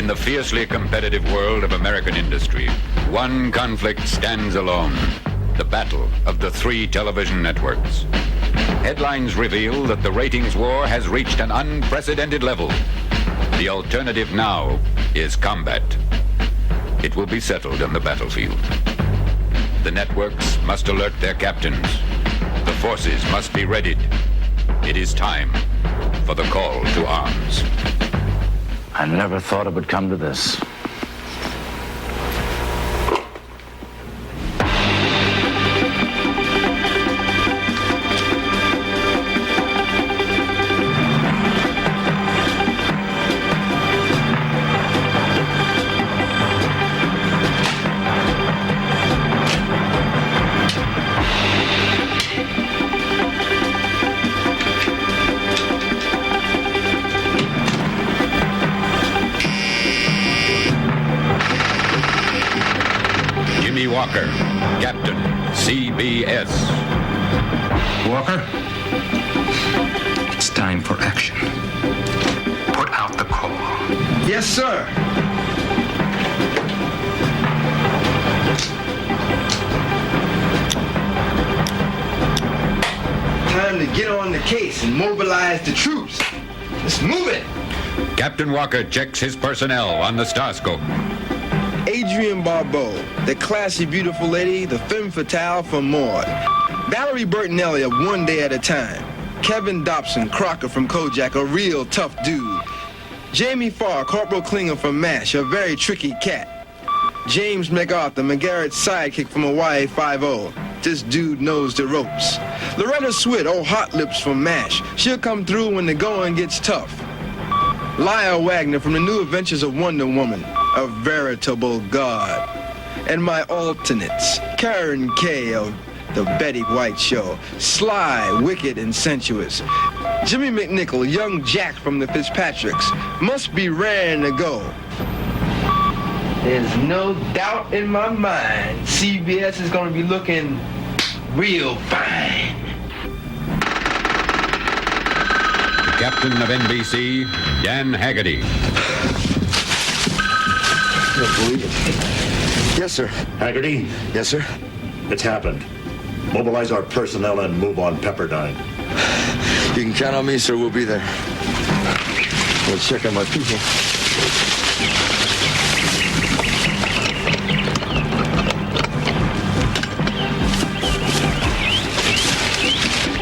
In the fiercely competitive world of American industry, one conflict stands alone: the battle of the 3 television networks. Headlines reveal that the ratings war has reached an unprecedented level. The alternative now is combat. It will be settled on the battlefield. The networks must alert their captains. The forces must be readied. It is time for the call to arms. I never thought it would come to this. Walker, Captain, CBS. Walker, it's time for action. Put out the call. Yes, sir. Time to get on the case and mobilize the troops. Let's move it. Captain Walker checks his personnel on the Starscope. Adrienne Barbeau, the classy, beautiful lady, the femme fatale from Maud. Valerie Bertinelli of One Day at a Time. Kevin Dobson, Crocker from Kojak, a real tough dude. Jamie Farr, Corporal Klinger from MASH, a very tricky cat. James MacArthur, McGarrett's sidekick from Hawaii 5-0. This dude knows the ropes. Loretta Swit, oh hot lips from MASH. She'll come through when the going gets tough. Lyle Wagner from the New Adventures of Wonder Woman, a veritable god. And my alternates, Karen Kay of The Betty White Show, sly, wicked, and sensuous. Jimmy McNichol, young Jack from the Fitzpatricks, must be raring to go. There's no doubt in my mind, CBS is gonna be looking real fine. Captain of NBC, Dan Haggerty. Can't believe it. Yes, sir. Haggerty? Yes, sir. It's happened. Mobilize our personnel and move on Pepperdine. You can count on me, sir. We'll be there. We'll check on my people.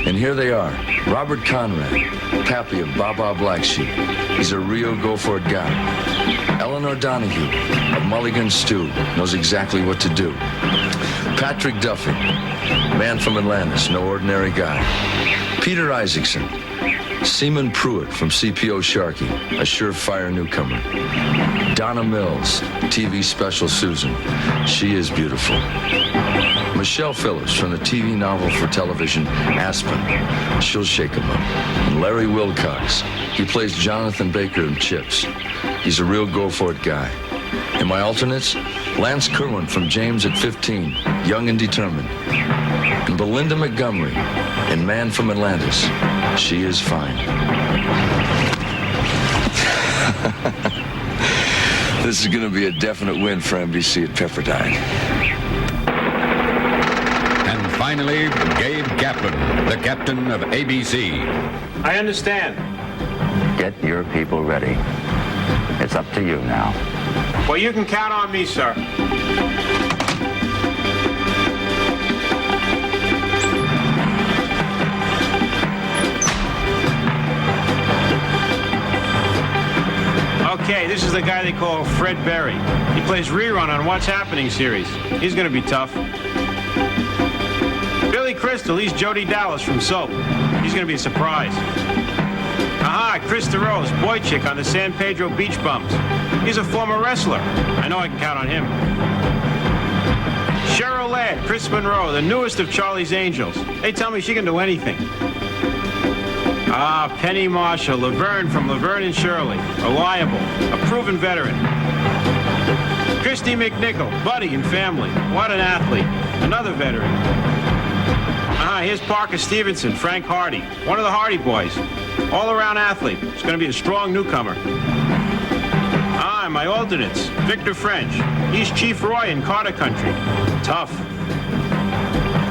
And here they are. Robert Conrad, Pappy of Baba Black Sheep. He's a real go-for-it guy. Eleanor Donahue of Mulligan Stew knows exactly what to do. Patrick Duffy, man from Atlantis, no ordinary guy. Peter Isaacson, Seaman Pruitt from CPO Sharkey, a surefire newcomer. Donna Mills, TV special Susan. She is beautiful. Michelle Phillips from the TV novel for television Aspen. She'll shake him up. And Larry Wilcox. He plays Jonathan Baker in Chips. He's a real go-for-it guy. And my alternates, Lance Kerwin from James at 15, young and determined. And Belinda Montgomery in Man from Atlantis. She is fine. This is going to be a definite win for NBC at Pepperdine. And finally, Gabe Kaplan, the captain of ABC. I understand. Get your people ready. It's up to you now. Well, you can count on me, sir. Okay, this is the guy they call Fred Berry. He plays rerun on What's Happening series. He's going to be tough. Billy Crystal, he's Jody Dallas from Soap. He's going to be a surprise. Aha, Chris DeRose, boy chick on the San Pedro Beach Bums. He's a former wrestler. I know I can count on him. Cheryl Ladd, Chris Monroe, the newest of Charlie's Angels. They tell me she can do anything. Ah, Penny Marshall, Laverne from Laverne and Shirley. Reliable, a proven veteran. Christy McNichol, Buddy and Family. What an athlete. Another veteran. Ah, here's Parker Stevenson, Frank Hardy. One of the Hardy Boys. All-around athlete. It's going to be a strong newcomer. Ah, time, my alternates. Victor French. He's Chief Roy in Carter Country. Tough.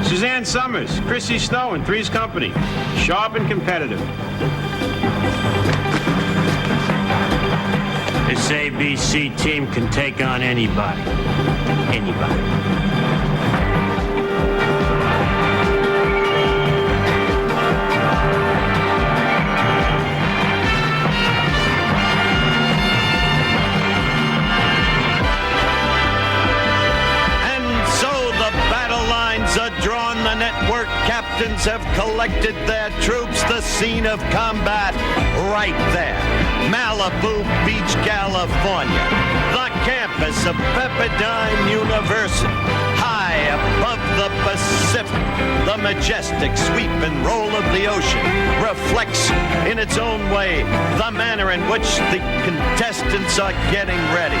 Suzanne Summers. Chrissy Snow in Three's Company. Sharp and competitive. This ABC team can take on anybody. Anybody. The network captains have collected their troops. The scene of combat right there. Malibu Beach, California. The campus of Pepperdine University. High above the Pacific, the majestic sweep and roll of the ocean reflects in its own way the manner in which the contestants are getting ready.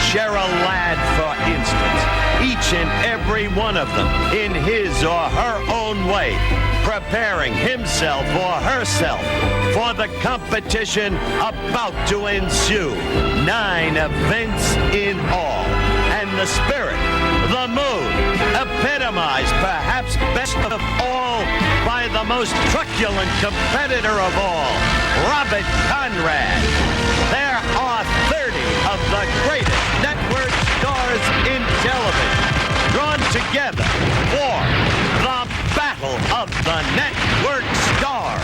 Cheryl Ladd, for instance, each and every one of them in his or her own way, preparing himself or herself for the competition about to ensue. 9 events in all. And the spirit, the mood, epitomized perhaps best of all by the most truculent competitor of all, Robert Conrad. There are 30 of the greatest network stars in television drawn together for the Battle of the Network Stars.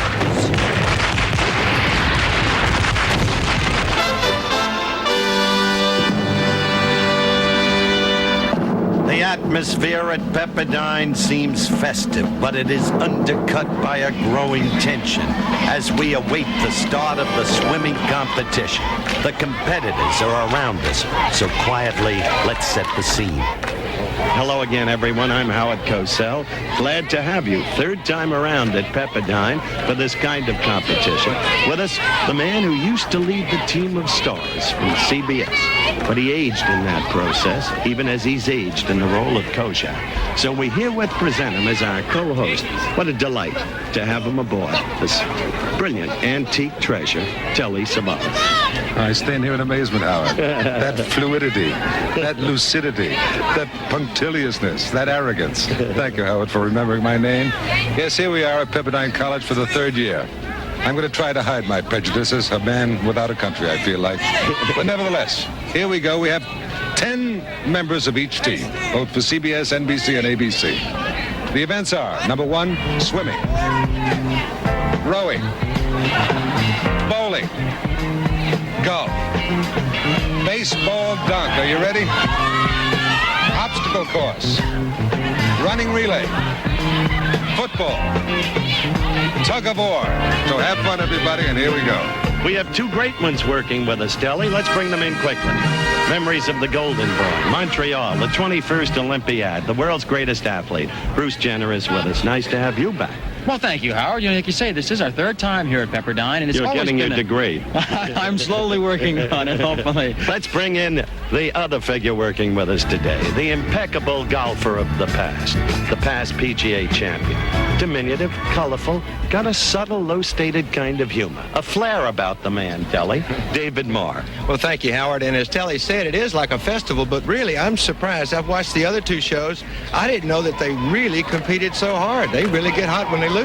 The atmosphere at Pepperdine seems festive, but it is undercut by a growing tension as we await the start of the swimming competition. The competitors are around us, so quietly, let's set the scene. Hello again, everyone. I'm Howard Cosell. Glad to have you. Third time around at Pepperdine for this kind of competition. With us, the man who used to lead the team of stars from CBS. But he aged in that process, even as he's aged in the role of Kojak. So we herewith present him as our co-host. What a delight to have him aboard. This brilliant antique treasure, Telly Savalas. I stand here in amazement, Howard. That fluidity, that lucidity, that punctiliousness, that arrogance. Thank you, Howard, for remembering my name. Yes, here we are at Pepperdine College for the 3rd year. I'm going to try to hide my prejudices, a man without a country, I feel like. But nevertheless, here we go. We have 10 members of each team, both for CBS, NBC, and ABC. The events are, number 1, swimming, rowing, bowling, golf, baseball dunk. Are you ready? Obstacle course, running relay, football, tug of war. So have fun, everybody, and here we go. We have 2 great ones working with us, Telly. Let's bring them in quickly. Memories of the Golden Boy, Montreal, the 21st Olympiad, the world's greatest athlete. Bruce Jenner is with us. Nice to have you back. Well, thank you, Howard. You know, like you say, this is our 3rd time here at Pepperdine, and it's You're always getting been your degree. I'm slowly working on it, hopefully. Let's bring in the other figure working with us today, the impeccable golfer of the past PGA champion. Diminutive, colorful, got a subtle, low-stated kind of humor. A flair about the man, Telly. David Marr. Well, thank you, Howard. And as Telly said, it is like a festival, but really, I'm surprised. I've watched the other 2 shows. I didn't know that they really competed so hard. They really get hot when they lose.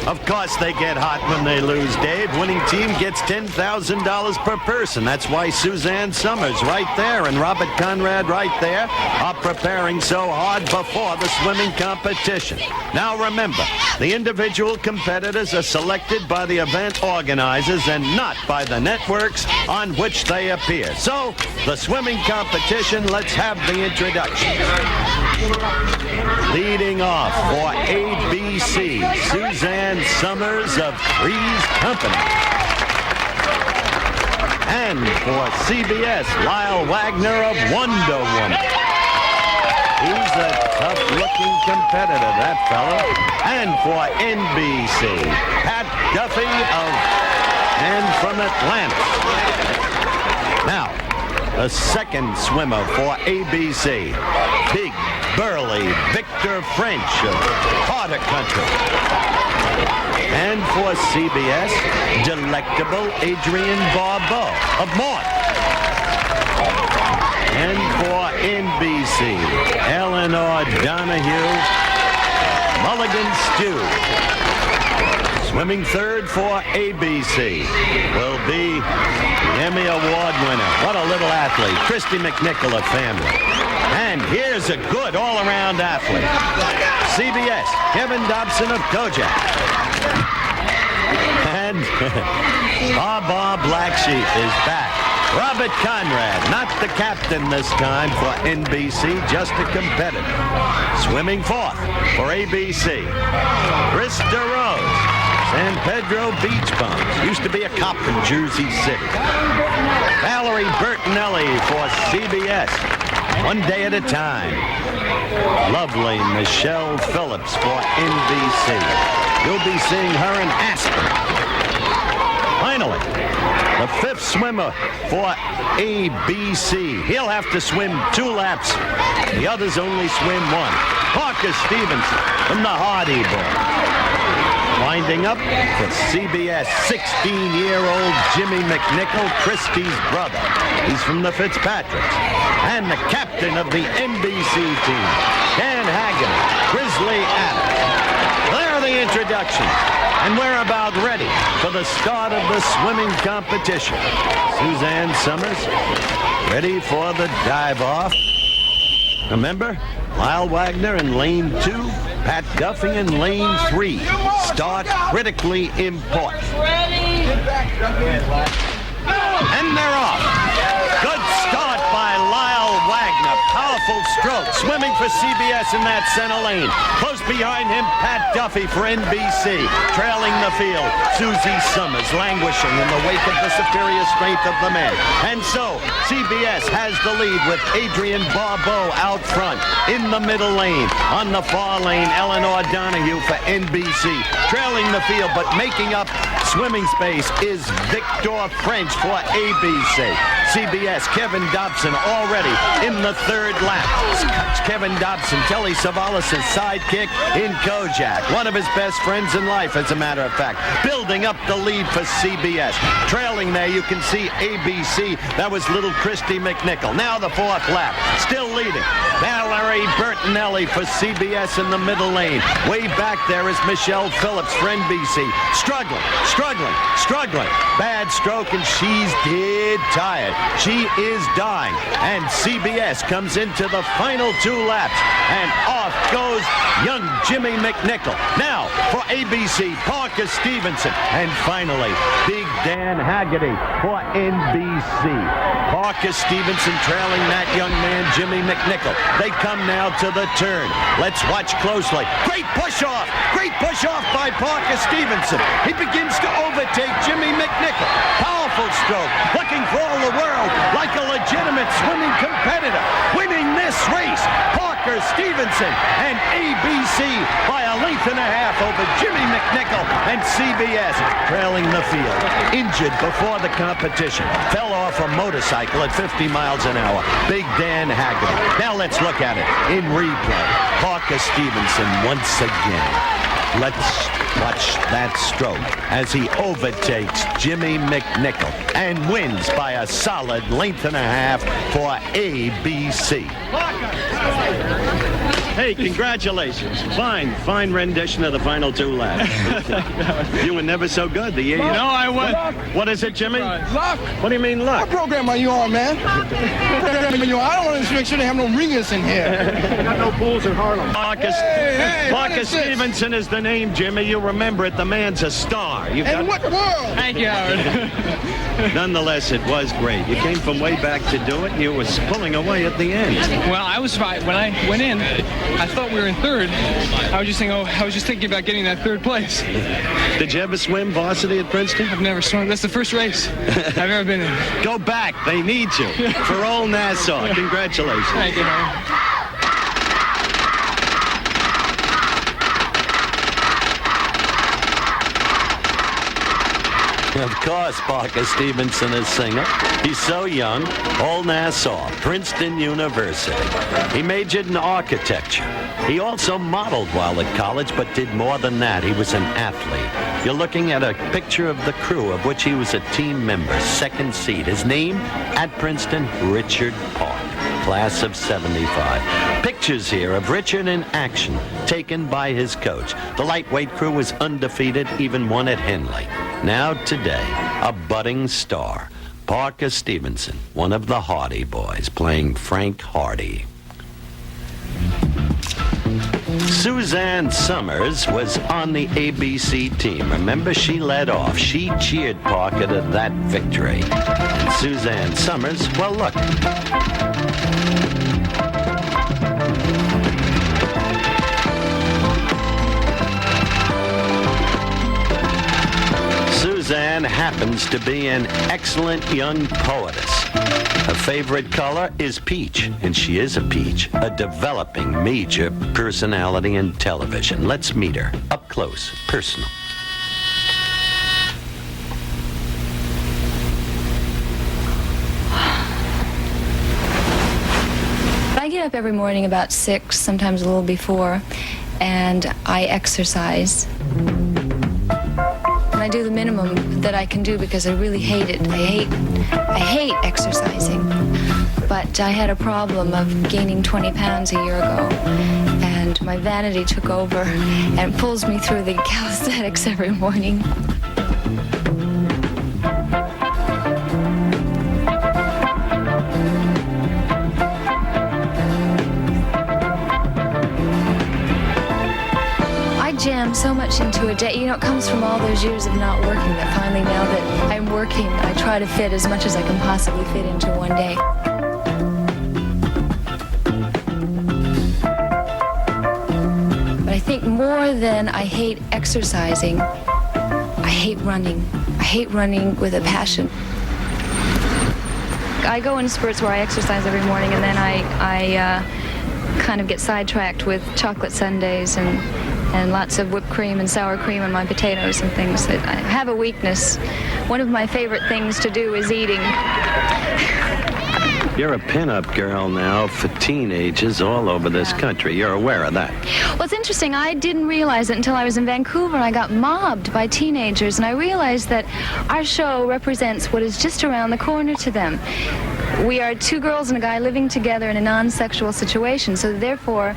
Of course they get hot when they lose, Dave. Winning team gets $10,000 per person. That's why Suzanne Summers right there and Robert Conrad right there are preparing so hard before the swimming competition. Now remember, the individual competitors are selected by the event organizers and not by the networks on which they appear. So, the swimming competition, let's have the introduction. Leading off for ABC, Suzanne Summers of Three's Company. And for CBS, Lyle Wagner of Wonder Woman. He's a tough-looking competitor, that fellow. And for NBC, Pat Duffy and from Atlanta. Now, the second swimmer for ABC, big, burly Victor French of Carter Country. And for CBS, delectable Adrienne Barbeau of Mort. And for NBC, Eleanor Donahue, Mulligan Stew. Swimming third for ABC will be the Emmy Award winner. What a little athlete, Christy McNichol of family. And here's a good all-around athlete. CBS, Kevin Dobson of Kojak. And Baba Black Sheep is back. Robert Conrad, not the captain this time for NBC, just a competitor. Swimming fourth for ABC, Krista Rose, San Pedro Beach Bums. Used to be a cop in Jersey City. Valerie Bertinelli for CBS, One Day at a Time. Lovely Michelle Phillips for NBC. You'll be seeing her in Aspen. Finally, the fifth swimmer for ABC. He'll have to swim 2 laps. The others only swim 1. Parker Stevenson from the Hardy Boys. Winding up for CBS, 16-year-old Jimmy McNichol, Christie's brother. He's from the Fitzpatricks. And the captain of the NBC team, Dan Hagen, Grizzly Adams. There are the introductions. And we're about ready for the start of the swimming competition. Suzanne Summers, ready for the dive-off. Remember, Lyle Wagner in lane 2, Pat Duffy in lane 3. Start critically important. And they're off. Good start by Lyle Wagner. Powerful stroke. Swimming for CBS in that center lane. Close behind him, Pat Duffy for NBC. Trailing the field, Susie Summers languishing in the wake of the superior strength of the men. And so, CBS has the lead with Adrienne Barbeau out front. In the middle lane. On the far lane, Eleanor Donahue for NBC. Trailing the field, but making up swimming space is Victor French for ABC. CBS, Kevin Dobson already in the third lap. Kevin Dobson, Telly Savalas' sidekick in Kojak. One of his best friends in life, as a matter of fact. Building up the lead for CBS. Trailing there, you can see ABC. That was little Christy McNichol. Now the fourth lap. Still leading. Valerie Bertinelli for CBS in the middle lane. Way back there is Michelle Phillips for NBC. Struggling. Bad stroke, and she's dead tired. She is dying. And CBS comes into the final 2 laps. And off goes young Jimmy McNichol. Now for ABC, Parker Stevenson. And finally, Big Dan Haggerty for NBC. Parker Stevenson trailing that young man, Jimmy McNichol. They come now to the turn. Let's watch closely. Great push off by Parker Stevenson. He begins to overtake Jimmy McNichol. Powerful stroke, looking for all the world like a legitimate swimming competitor. Winning this race, Parker Stevenson and ABC by a length and a half over Jimmy McNichol, and CBS trailing the field. Injured before the competition. Fell off a motorcycle at 50 miles an hour. Big Dan Haggerty. Now let's look at it in replay. Parker Stevenson once again. Let's watch that stroke as he overtakes Jimmy McNichol and wins by a solid length and a half for ABC. Hey, congratulations. Fine rendition of the final 2 laps. You were never so good the year. No, I won. What is it, Jimmy? Luck. What do you mean luck? What program are you on, man? What program are you on? I don't want to make sure they have no ringers in here. Got no pools in Harlem. Parker what is this? Stevenson is the name, Jimmy. You remember it. The man's a star. In what world? Thank you, Howard. Nonetheless, it was great. You came from way back to do it, and you was pulling away at the end. Well, I was fine. When I went in, I thought we were in third. I was just thinking about getting that third place. Did you ever swim varsity at Princeton? I've never swum. That's the first race I've ever been in. Go back. They need you. For old Nassau. Congratulations. Thank you, Howard. Of course, Parker Stevenson is singer. He's so young. Old Nassau, Princeton University. He majored in architecture. He also modeled while at college, but did more than that. He was an athlete. You're looking at a picture of the crew of which he was a team member, second seat. His name, at Princeton, Richard Park. class of 75. Pictures here of Richard in action, taken by his coach. The lightweight crew was undefeated, even won at Henley. Now today, a budding star, Parker Stevenson, one of the Hardy Boys, playing Frank Hardy. Suzanne Summers was on the ABC team. Remember, she led off. She cheered Parker to that victory. And Suzanne Summers, well, look. Suzanne happens to be an excellent young poetess. Her favorite color is peach, and she is a peach, a developing major personality in television. Let's meet her, up close, personal. I get up every morning about 6, sometimes a little before, and I exercise. And I do the minimum that I can do because I really hate it. I hate exercising. But I had a problem of gaining 20 pounds a year ago, and my vanity took over and pulls me through the calisthenics every morning. Jam so much into a day. You know, it comes from all those years of not working that finally, now that I'm working, I try to fit as much as I can possibly fit into one day. But I think more than I hate exercising, I hate running. I hate running with a passion. I go in spurts where I exercise every morning, and then I kind of get sidetracked with chocolate sundaes and lots of whipped cream and sour cream on my potatoes and things. That I have a weakness. One of my favorite things to do is eating. You're a pinup girl now for teenagers all over this country. You're aware of that. Well, it's interesting. I didn't realize it until I was in Vancouver and I got mobbed by teenagers, and I realized that our show represents what is just around the corner to them. We are 2 girls and a guy living together in a non-sexual situation, so therefore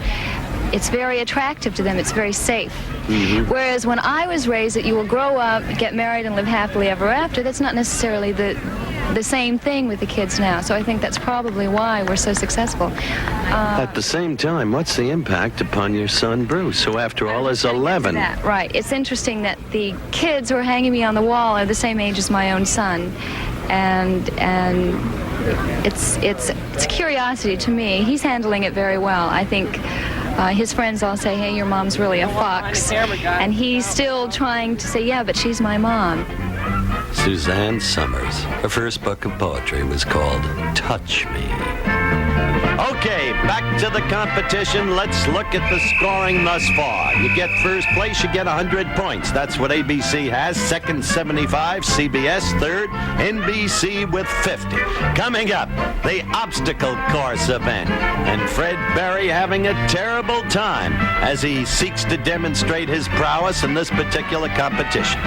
it's very attractive to them. It's very safe. Mm-hmm. Whereas when I was raised that you will grow up, get married, and live happily ever after, that's not necessarily the same thing with the kids now. So I think that's probably why we're so successful. At the same time, what's the impact upon your son, Bruce, who after all is 11? Right. It's interesting that the kids who are hanging me on the wall are the same age as my own son. And it's a curiosity to me. He's handling it very well. I think his friends all say, hey, your mom's really a fox. And he's still trying to say, yeah, but she's my mom. Suzanne Summers. Her first book of poetry was called Touch Me. Okay, back to the competition. Let's look at the scoring thus far. You get first place, you get 100 points. That's what ABC has. Second, 75. CBS, third. NBC with 50. Coming up, the obstacle course event. And Fred Berry having a terrible time as he seeks to demonstrate his prowess in this particular competition.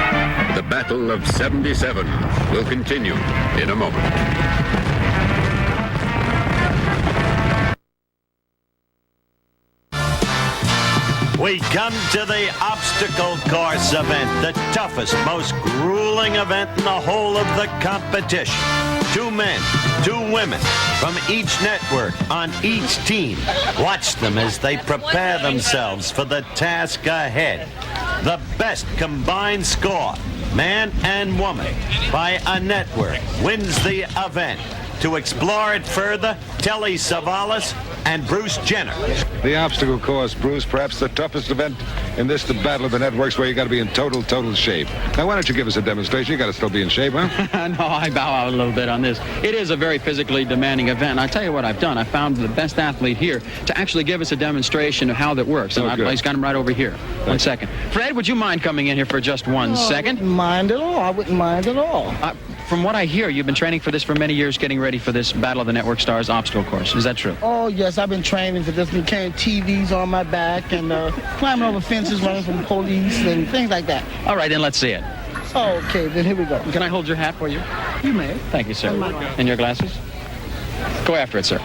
The Battle of 77 will continue in a moment. We come to the obstacle course event, the toughest, most grueling event in the whole of the competition. 2 men, 2 women from each network on each team. Watch them as they prepare themselves for the task ahead. The best combined score, man and woman, by a network wins the event. To explore it further, Telly Savalas and Bruce Jenner. The obstacle course, Bruce, perhaps the toughest event in this, the Battle of the Networks, where you got to be in total shape. Now, why don't you give us a demonstration? You got to still be in shape, huh? No, I bow out a little bit on this. It is a very physically demanding event. And I'll tell you what I've done. I found the best athlete here to actually give us a demonstration of how that works. And I've got him right over here. One second. Fred, would you mind coming in here for just 1 second? I wouldn't mind at all. I wouldn't mind at all. From what I hear, you've been training for this for many years, getting ready for this Battle of the Network Stars obstacle course. Is that true? Oh, yes. I've been training for this. Been carrying TVs on my back and climbing over fences, running from police and things like that. All right, then let's see it. Okay, then here we go. Can I hold your hat for you? You may. Thank you, sir. And your glasses? Go after it, sir.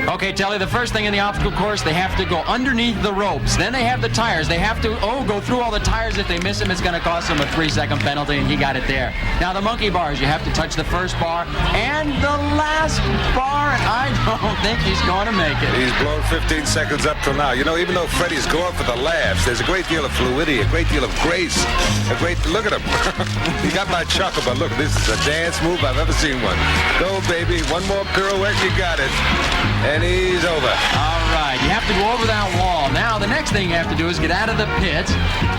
Okay, Telly, the first thing in the obstacle course, they have to go underneath the ropes. Then they have the tires. They have to, go through all the tires. If they miss him, it's going to cost them a 3-second penalty, and he got it there. Now, the monkey bars, you have to touch the first bar and the last bar, and I don't think he's going to make it. He's blown 15 seconds up till now. You know, even though Freddie's going for the laughs, there's a great deal of fluidity, a great deal of grace, look at him. He got my chuckle, but look, this is a dance move I've ever seen one. Go, baby. One more pirouette, you got it. And he's over. All right, you have to go over that wall. Now, the next thing you have to do is get out of the pit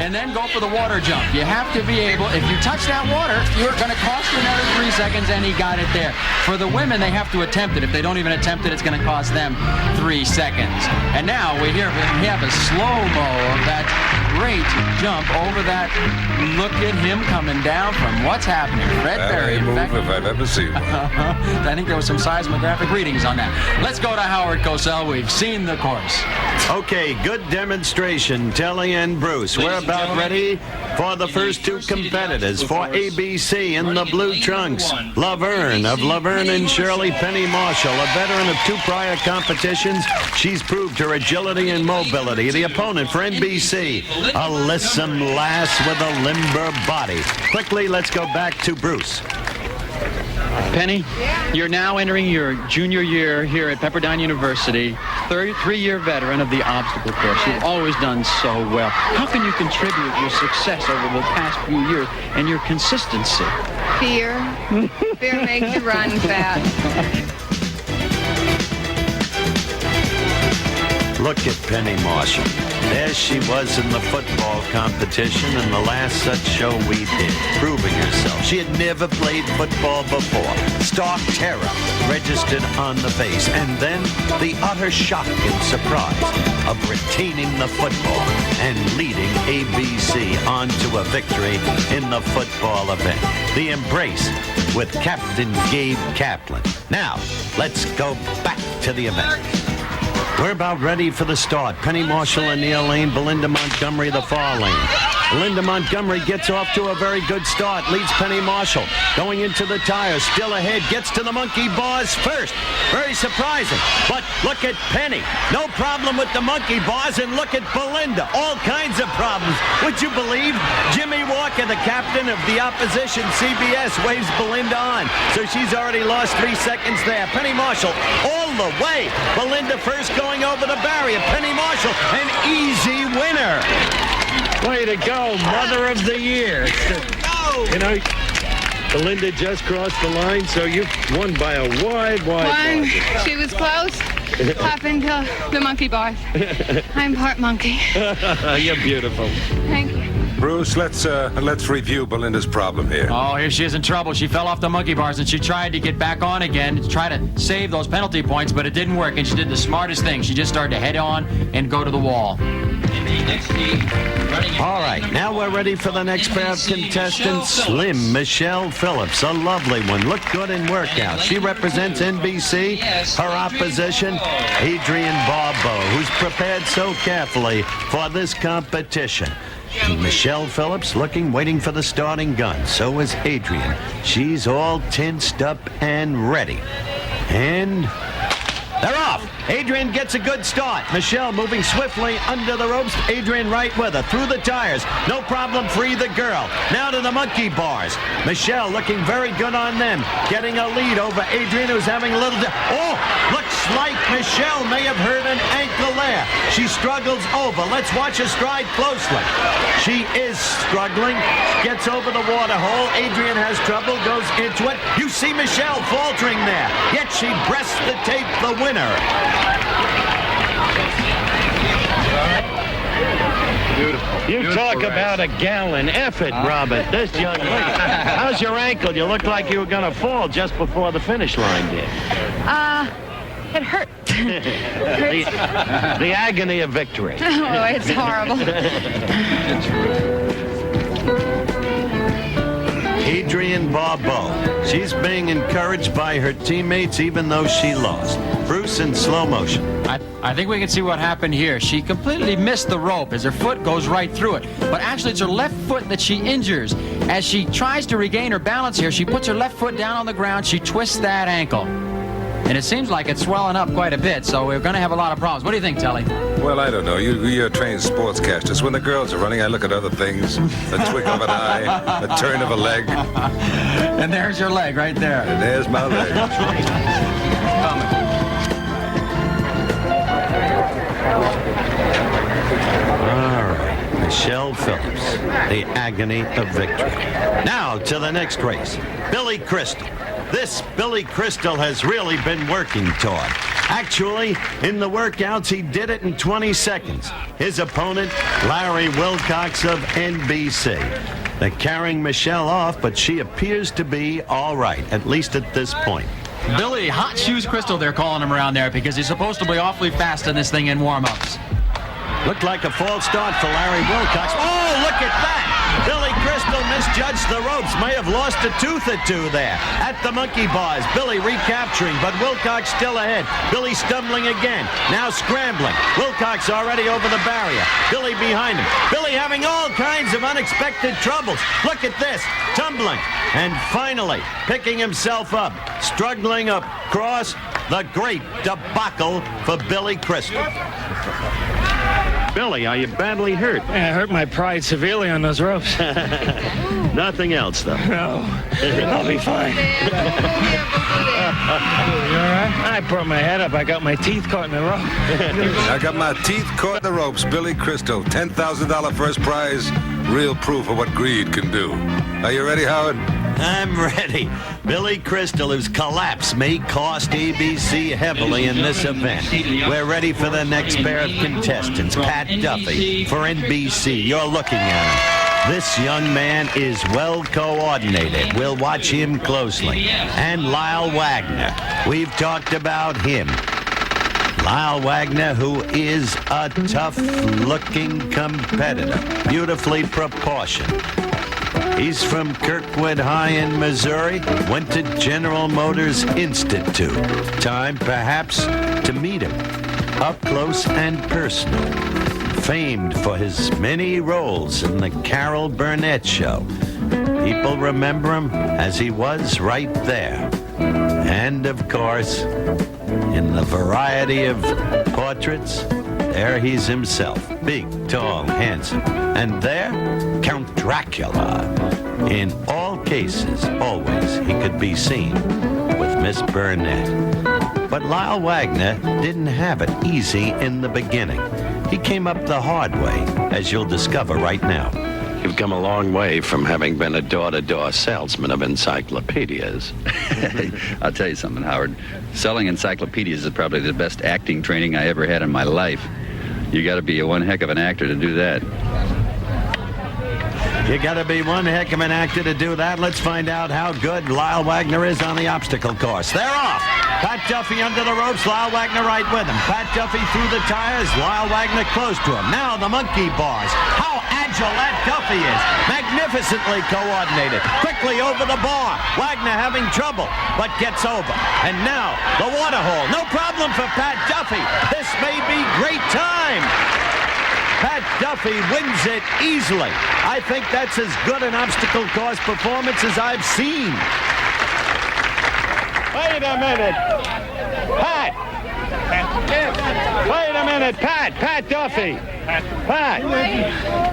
and then go for the water jump. You have to be able, if you touch that water, you're going to cost you another 3 seconds, and he got it there. For the women, they have to attempt it. If they don't even attempt it, it's going to cost them 3 seconds. And now we have a slow-mo of that great jump over that. Look at him coming down from what's happening. Fred Berry, move if I've ever seen one. I think there was some seismographic readings on that. Let's go to Howard Cosell. We've seen the course. Okay, good demonstration, Telly and Bruce. We're about ready for the first two competitors for ABC in the blue trunks. Laverne of Laverne and Shirley, Penny Marshall, a veteran of 2 prior competitions. She's proved her agility and mobility. The opponent for NBC, a lissom lass with a limber body. Quickly, let's go back to Bruce. Penny, you're now entering your junior year here at Pepperdine University, 3-year veteran of the obstacle course. You've always done so well. How can you contribute your success over the past few years and your consistency? Fear. Fear makes you run fast. Look at Penny Marshall. There she was in the football competition in the last such show we did, proving herself. She had never played football before. Stark terror registered on the face, and then the utter shock and surprise of retaining the football and leading ABC on to a victory in the football event. The embrace with Captain Gabe Kaplan. Now, let's go back to the event. We're about ready for the start. Penny Marshall and Neil Lane, Belinda Montgomery, the far lane. Belinda Montgomery gets off to a very good start, leads Penny Marshall. Going into the tires, still ahead, gets to the monkey bars first. Very surprising. But look at Penny. No problem with the monkey bars, and look at Belinda. All kinds of problems. Would you believe? Jimmy Walker, the captain of the opposition CBS, waves Belinda on. So she's already lost 3 seconds there. Penny Marshall all the way. Belinda first going over the barrier. Penny Marshall, an easy winner. Way to go, Mother of the Year. You know, Belinda just crossed the line, so you won by a wide margin. She was close. Up until the monkey bars. I'm part monkey. You're beautiful. Thank you. Bruce, let's review Belinda's problem here. Oh, here she is in trouble. She fell off the monkey bars, and she tried to get back on again to try to save those penalty points, but it didn't work, and she did the smartest thing. She just started to head on and go to the wall. All right, now we're ready for the next pair of contestants. Slim Michelle Phillips, a lovely one. Looked good in workout. She represents NBC. Her opposition, Adrienne Barbeau, who's prepared so carefully for this competition. Michelle Phillips waiting for the starting gun. So is Adrienne. She's all tensed up and ready. And they're off. Adrienne gets a good start. Michelle moving swiftly under the ropes. Adrienne right with her. Through the tires. No problem for either girl. Now to the monkey bars. Michelle looking very good on them. Getting a lead over Adrienne, who's having a little... looks like Michelle may have hurt an ankle there. She struggles over. Let's watch her stride closely. She is struggling. Gets over the water hole. Adrienne has trouble. Goes into it. You see Michelle faltering there. Yet she breasts the tape the winner. Beautiful. You talk about a gallon. F it, Robert. This young lady. How's your ankle? You looked like you were going to fall just before the finish line did. It hurt. The agony of victory. Oh, it's horrible. Adrienne Barbeau. She's being encouraged by her teammates even though she lost. Bruce in slow motion. I think we can see what happened here. She completely missed the rope as her foot goes right through it. But actually, it's her left foot that she injures. As she tries to regain her balance here, she puts her left foot down on the ground. She twists that ankle. And it seems like it's swelling up quite a bit, so we're going to have a lot of problems. What do you think, Telly? Well, I don't know. You're a trained sportscaster. When the girls are running, I look at other things. A twinkle of an eye, a turn of a leg. And there's your leg right there. And there's my leg. All right, Michelle Phillips, the agony of victory. Now to the next race, Billy Crystal. This Billy Crystal has really been working toward. Actually, in the workouts, he did it in 20 seconds. His opponent, Larry Wilcox of NBC. They're carrying Michelle off, but she appears to be all right, at least at this point. Billy Hot Shoes Crystal, they're calling him around there because he's supposed to be awfully fast in this thing in warm-ups. Looked like a false start for Larry Wilcox. Oh, look at that! Billy Crystal misjudged the ropes. May have lost a tooth or two there. At the monkey bars, Billy recapturing, but Wilcox still ahead. Billy stumbling again. Now scrambling. Wilcox already over the barrier. Billy behind him. Billy having all kinds of unexpected troubles. Look at this. Tumbling. And finally, picking himself up. Struggling across the great debacle for Billy Crystal. Billy, are you badly hurt? I hurt my pride severely on those ropes. Nothing else, though. No, I'll be fine. You all right? I brought my head up. I got my teeth caught in the rope. I got my teeth caught in the ropes. Billy Crystal, $10,000 first prize. Real proof of what greed can do. Are you ready, Howard? I'm ready. Billy Crystal, whose collapse may cost ABC heavily in this event. We're ready for the next pair of contestants. Pat Duffy for NBC. You're looking at him. This young man is well coordinated. We'll watch him closely. And Lyle Wagner. We've talked about him. Lyle Wagner, who is a tough-looking competitor, beautifully proportioned. He's from Kirkwood High in Missouri, went to General Motors Institute. Time, perhaps, to meet him up close and personal. Famed for his many roles in the Carol Burnett Show. People remember him as he was right there. And, of course, in the variety of portraits, there he's himself. Big, tall, handsome. And there, Count Dracula. In all cases, always, he could be seen with Miss Burnett. But Lyle Wagner didn't have it easy in the beginning. He came up the hard way, as you'll discover right now. You've come a long way from having been a door-to-door salesman of encyclopedias. I'll tell you something, Howard. Selling encyclopedias is probably the best acting training I ever had in my life. You got to be one heck of an actor to do that. You got to be one heck of an actor to do that. Let's find out how good Lyle Wagner is on the obstacle course. They're off. Pat Duffy under the ropes, Lyle Wagner right with him. Pat Duffy through the tires, Lyle Wagner close to him. Now the monkey bars. How agile that Duffy is. Magnificently coordinated. Quickly over the bar. Wagner having trouble, but gets over. And now the water hole. No problem for Pat Duffy. This may be great time. Pat Duffy wins it easily. I think that's as good an obstacle course performance as I've seen. Wait a minute. Pat. Wait a minute, Pat. Pat Duffy. Pat.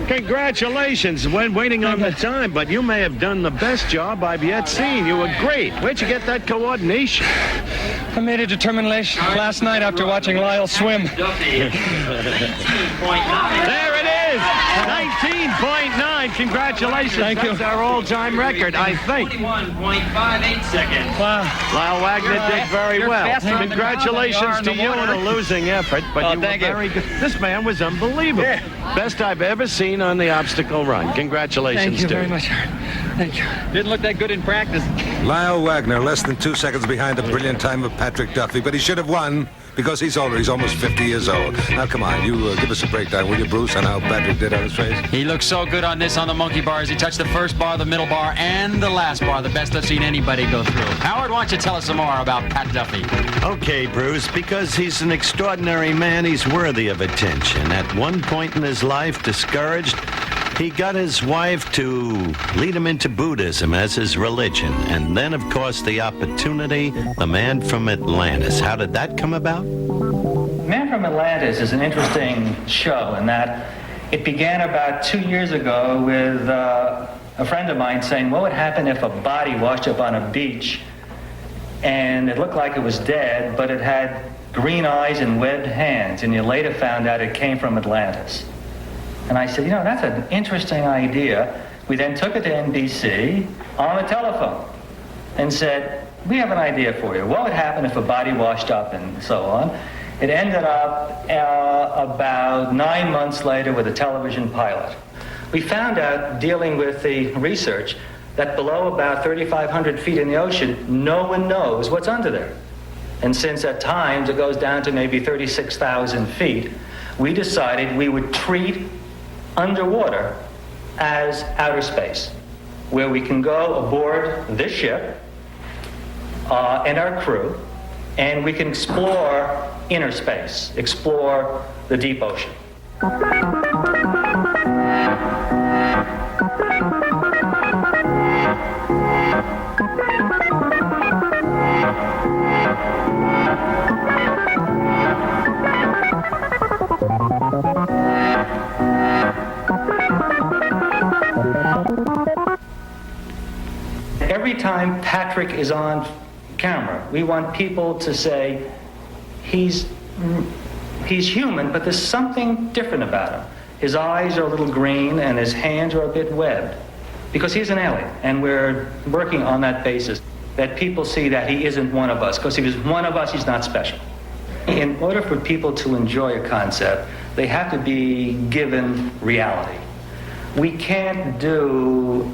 Congratulations. When waiting on the time, but you may have done the best job I've yet seen. You were great. Where'd you get that coordination? I made a determination last night after watching Lyle swim. There it is! 19.9. Congratulations. Thank you. That's our all-time record, I think. 21.58 seconds. Wow. Lyle Wagner did very well. Congratulations to you in a losing effort, but you were very good. This man was unbelievable. Yeah. Best I've ever seen on the obstacle run. Congratulations, Thank you to very much. Thank you. Didn't look that good in practice. Lyle Wagner, less than 2 seconds behind the brilliant time of Patrick Duffy, but he should have won because he's older. He's almost 50 years old. Now, come on, you give us a breakdown, will you, Bruce, on how Patrick did on his race? He looked so good on this, on the monkey bars. He touched the first bar, the middle bar, and the last bar. The best I've seen anybody go through. Howard, why don't you tell us some more about Pat Duffy? Okay, Bruce, because he's an extraordinary man, he's worthy of attention. At one point in his life, discouraged, He got his wife to lead him into Buddhism as his religion. And then, of course, the opportunity, The Man from Atlantis. How did that come about? Man from Atlantis is an interesting show in that it began about 2 years ago with a friend of mine saying, what would happen if a body washed up on a beach and it looked like it was dead, but it had green eyes and webbed hands, and you later found out it came from Atlantis? And I said, that's an interesting idea. We then took it to NBC on the telephone and said, we have an idea for you. What would happen if a body washed up and so on? It ended up about 9 months later with a television pilot. We found out, dealing with the research, that below about 3,500 feet in the ocean, no one knows what's under there. And since at times it goes down to maybe 36,000 feet, we decided we would treat underwater as outer space, where we can go aboard this ship and our crew, and we can explore inner space, explore the deep ocean. Every time Patrick is on camera, we want people to say, he's human, but there's something different about him. His eyes are a little green and his hands are a bit webbed, because he's an alien, and we're working on that basis, that people see that he isn't one of us, because if he's one of us, he's not special. In order for people to enjoy a concept, they have to be given reality. We can't do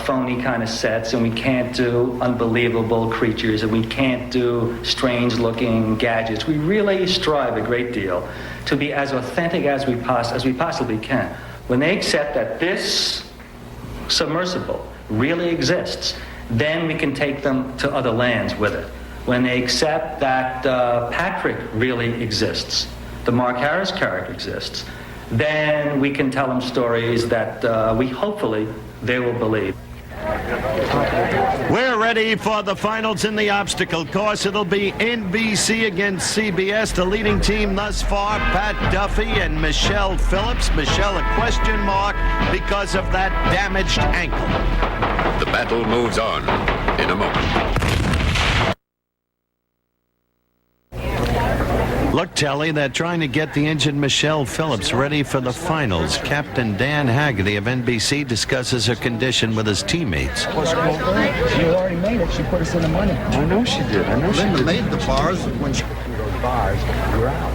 phony kind of sets, and we can't do unbelievable creatures, and we can't do strange-looking gadgets. We really strive a great deal to be as authentic as we possibly can. When they accept that this submersible really exists, then we can take them to other lands with it. When they accept that Patrick really exists, the Mark Harris character exists, then we can tell them stories that hopefully they will believe. We're ready for the finals in the obstacle course. It'll be NBC against CBS. The leading team thus far, Pat Duffy and Michelle Phillips. Michelle, a question mark because of that damaged ankle. The battle moves on in a moment. Look, Telly, they're trying to get the injured Michelle Phillips ready for the finals. Captain Dan Haggerty of NBC discusses her condition with his teammates. She already made it. She put us in the money. I know she did. Linda made the bars when she those bars. You're out.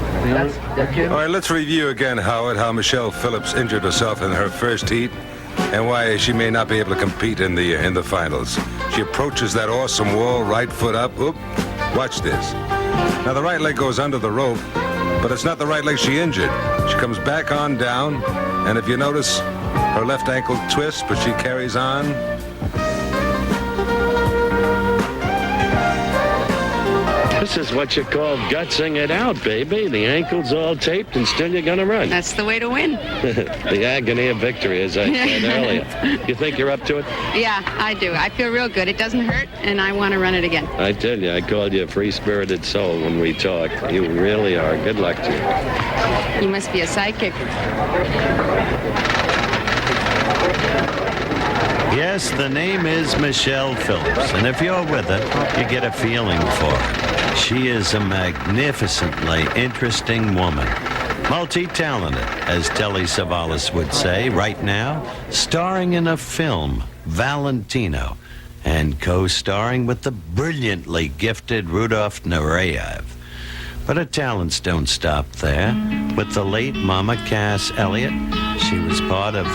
All right, let's review again, Howard, how Michelle Phillips injured herself in her first heat and why she may not be able to compete in the finals. She approaches that awesome wall, right foot up. Oop, watch this. Now, the right leg goes under the rope, but it's not the right leg she injured. She comes back on down, and if you notice, her left ankle twists, but she carries on. This is what you call gutsing it out, baby. The ankle's all taped, and still you're going to run. That's the way to win. The agony of victory, as I said earlier. You think you're up to it? Yeah, I do. I feel real good. It doesn't hurt, and I want to run it again. I tell you, I called you a free-spirited soul when we talked. You really are. Good luck to you. You must be a psychic. Yes, the name is Michelle Phillips, and if you're with her, you get a feeling for her. She is a magnificently interesting woman. Multi-talented, as Telly Savalas would say, right now, starring in a film, Valentino, and co-starring with the brilliantly gifted Rudolf Nureyev. But her talents don't stop there. With the late Mama Cass Elliot, she was part of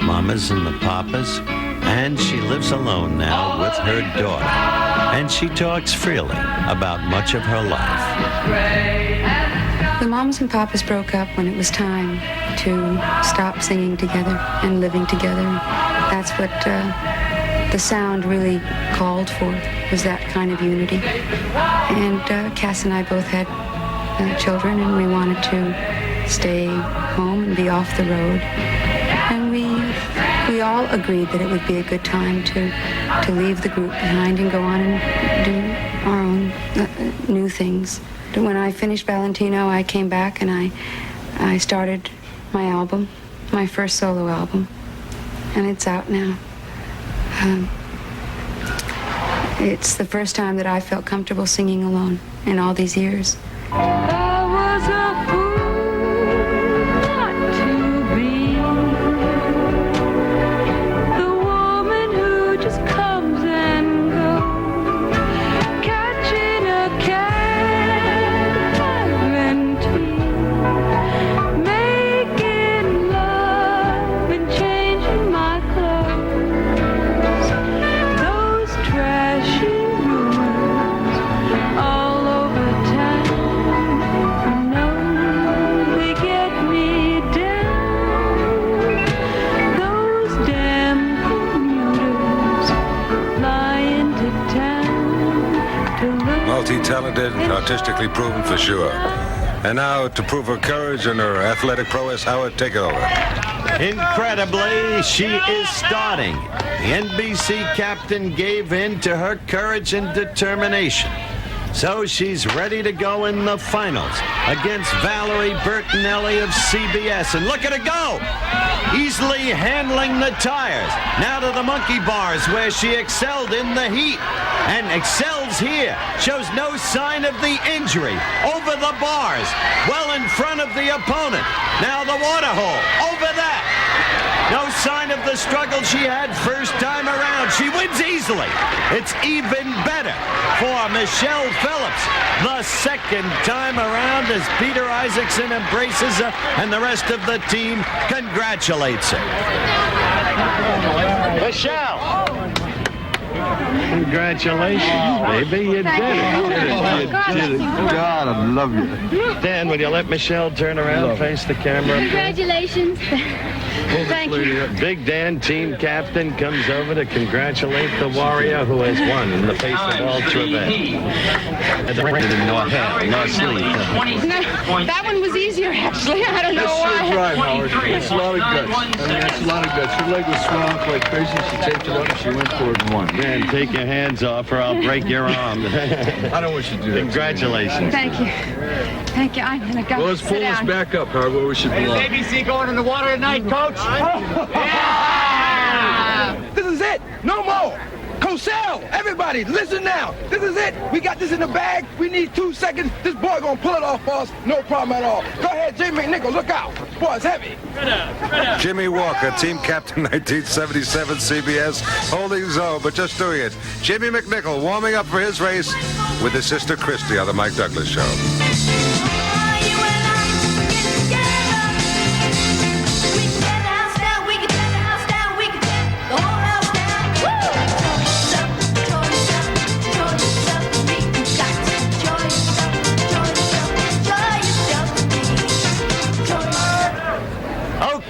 Mamas and the Papas, and she lives alone now with her daughter. And she talks freely about much of her life. The Mamas and Papas broke up when it was time to stop singing together and living together. That's what the sound really called for, was that kind of unity. And Cass and I both had children, and we wanted to stay home and be off the road. And we all agreed that it would be a good time to leave the group behind and go on and do our own new things. When I finished Valentino, I came back and I started my album, my first solo album, and it's out now. It's the first time that I felt comfortable singing alone in all these years. I was a fool not to be the woman who just comes and goes, catching a cab and tea, making love and changing my clothes. Those trashy rumors all over town, no, they get me down. Those damn commuters flying to town to look. Multi-talented, artistically proven for sure. And now, to prove her courage and her athletic prowess, Howard, take it over. Incredibly, she is starting. The NBC captain gave in to her courage and determination. So she's ready to go in the finals against Valerie Bertinelli of CBS. And look at her go! Easily handling the tires. Now to the monkey bars where she excelled in the heat. And excels here. Shows no sign of the injury. Over the bars. Well in front of the opponent. Now the water hole. Over that. No sign of the struggle she had first time around. She wins easily. It's even better for Michelle Phillips. The second time around as Peter Isaacson embraces her and the rest of the team congratulates her. Michelle! Congratulations, baby. You did it. You did it. God, I love you. Dan, will you let Michelle turn around, face the camera? Congratulations. Thank you. Big Dan, team captain, comes over to congratulate the warrior who has won in the face of all travail. No sleep. No, that one was easier, actually. I don't know why. That's right, Howard. That's a lot of guts. I mean, that's a lot of guts. Her leg was swelling up like crazy. She taped it up and she went for it and won. Man, take your hands off or I'll break your arm. I don't want you to do that. Congratulations. Thank you. Thank you. I'm going to go. Well, let's pull this back up, Howard, where we should belong. Is ABC going in the water tonight, Coach? This is it. No more. Cosell, everybody, listen now. This is it. We got this in the bag. We need 2 seconds. This boy gonna pull it off for us. No problem at all. Go ahead, Jimmy McNichol. Look out. Boy, it's heavy. Jimmy Walker, team captain, 1977 CBS, holding his own, but just doing it. Jimmy McNichol warming up for his race with his sister Christy on the Mike Douglas Show.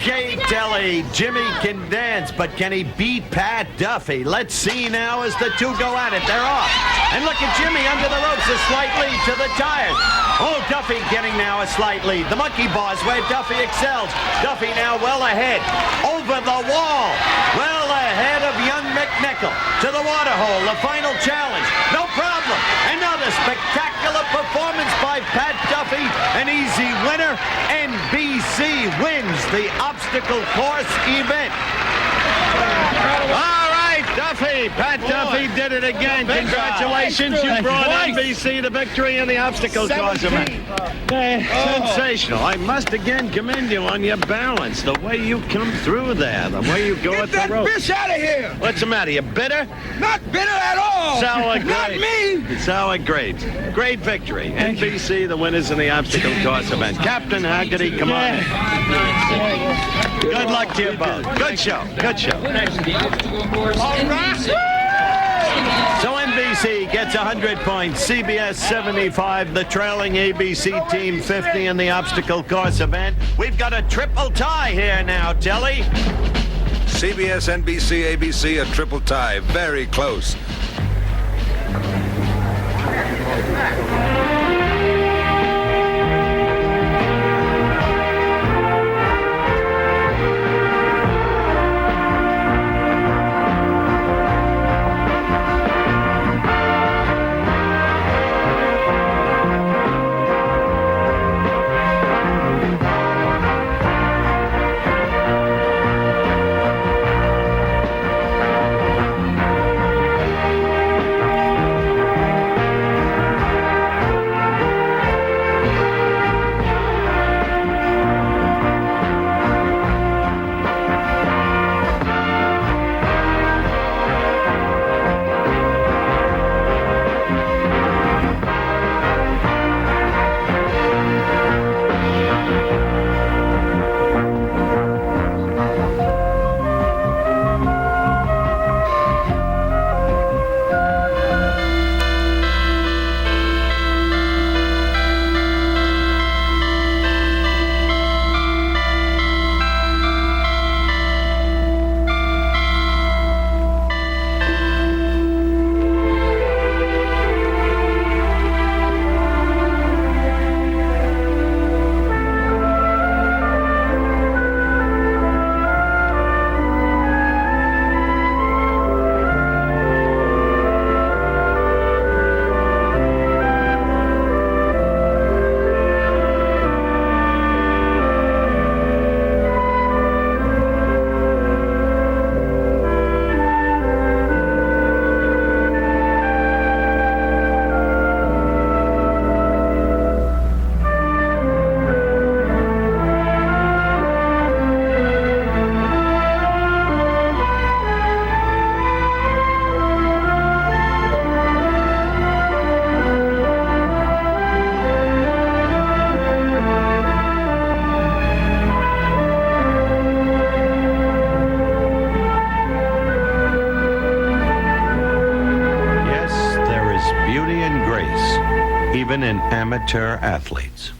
Okay, Telly, Jimmy can dance, but can he beat Pat Duffy? Let's see now as the two go at it. They're off. And look at Jimmy under the ropes, a slight lead to the tires. Oh, Duffy getting now a slight lead. The monkey bars where Duffy excels. Duffy now well ahead. Over the wall. Well ahead of young McNichol. To the water hole, the final challenge. No problem. Another spectacular performance by Pat Duffy. An easy winner. NBC wins the obstacle course event. All right, Duffy. Pat Duffy did it again. Congratulations. You brought NBC the victory in the obstacle course event. Sensational. I must again commend you on your balance. The way you come through there. The way you go at the rope. Get that fish out of here. What's the matter? You bitter? Not bitter at all. Sour grapes. Not me. Sour grapes. Great victory. NBC, the winners in the obstacle course event. Captain Haggerty, come on. Good luck to you both. Good show. Good show. So NBC gets 100 points, CBS 75, the trailing ABC team 50 in the obstacle course event. We've got a triple tie here now, Telly. CBS, NBC, ABC, a triple tie. Very close. beauty and grace, even in amateur athletes.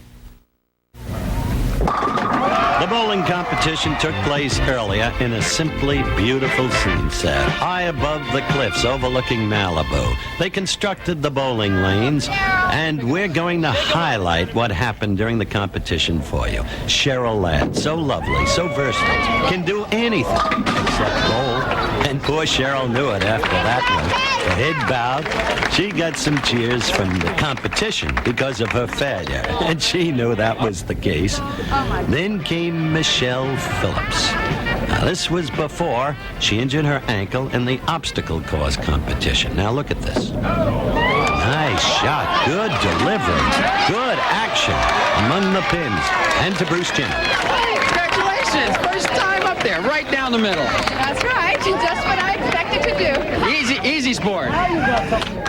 The bowling competition took place earlier in a simply beautiful scene set, high above the cliffs overlooking Malibu. They constructed the bowling lanes, and we're going to highlight what happened during the competition for you. Cheryl Ladd, so lovely, so versatile, can do anything except bowl. And poor Cheryl knew it after that one. The head bowed. She got some cheers from the competition because of her failure, and she knew that was the case. Then came Michelle Phillips. Now, this was before she injured her ankle in the obstacle course competition. Now, look at this. Nice shot. Good delivery. Good action among the pins. And to Bruce Jenner. Congratulations. First time up there, right down the middle. That's right. Just what I expected to do. Easy sport.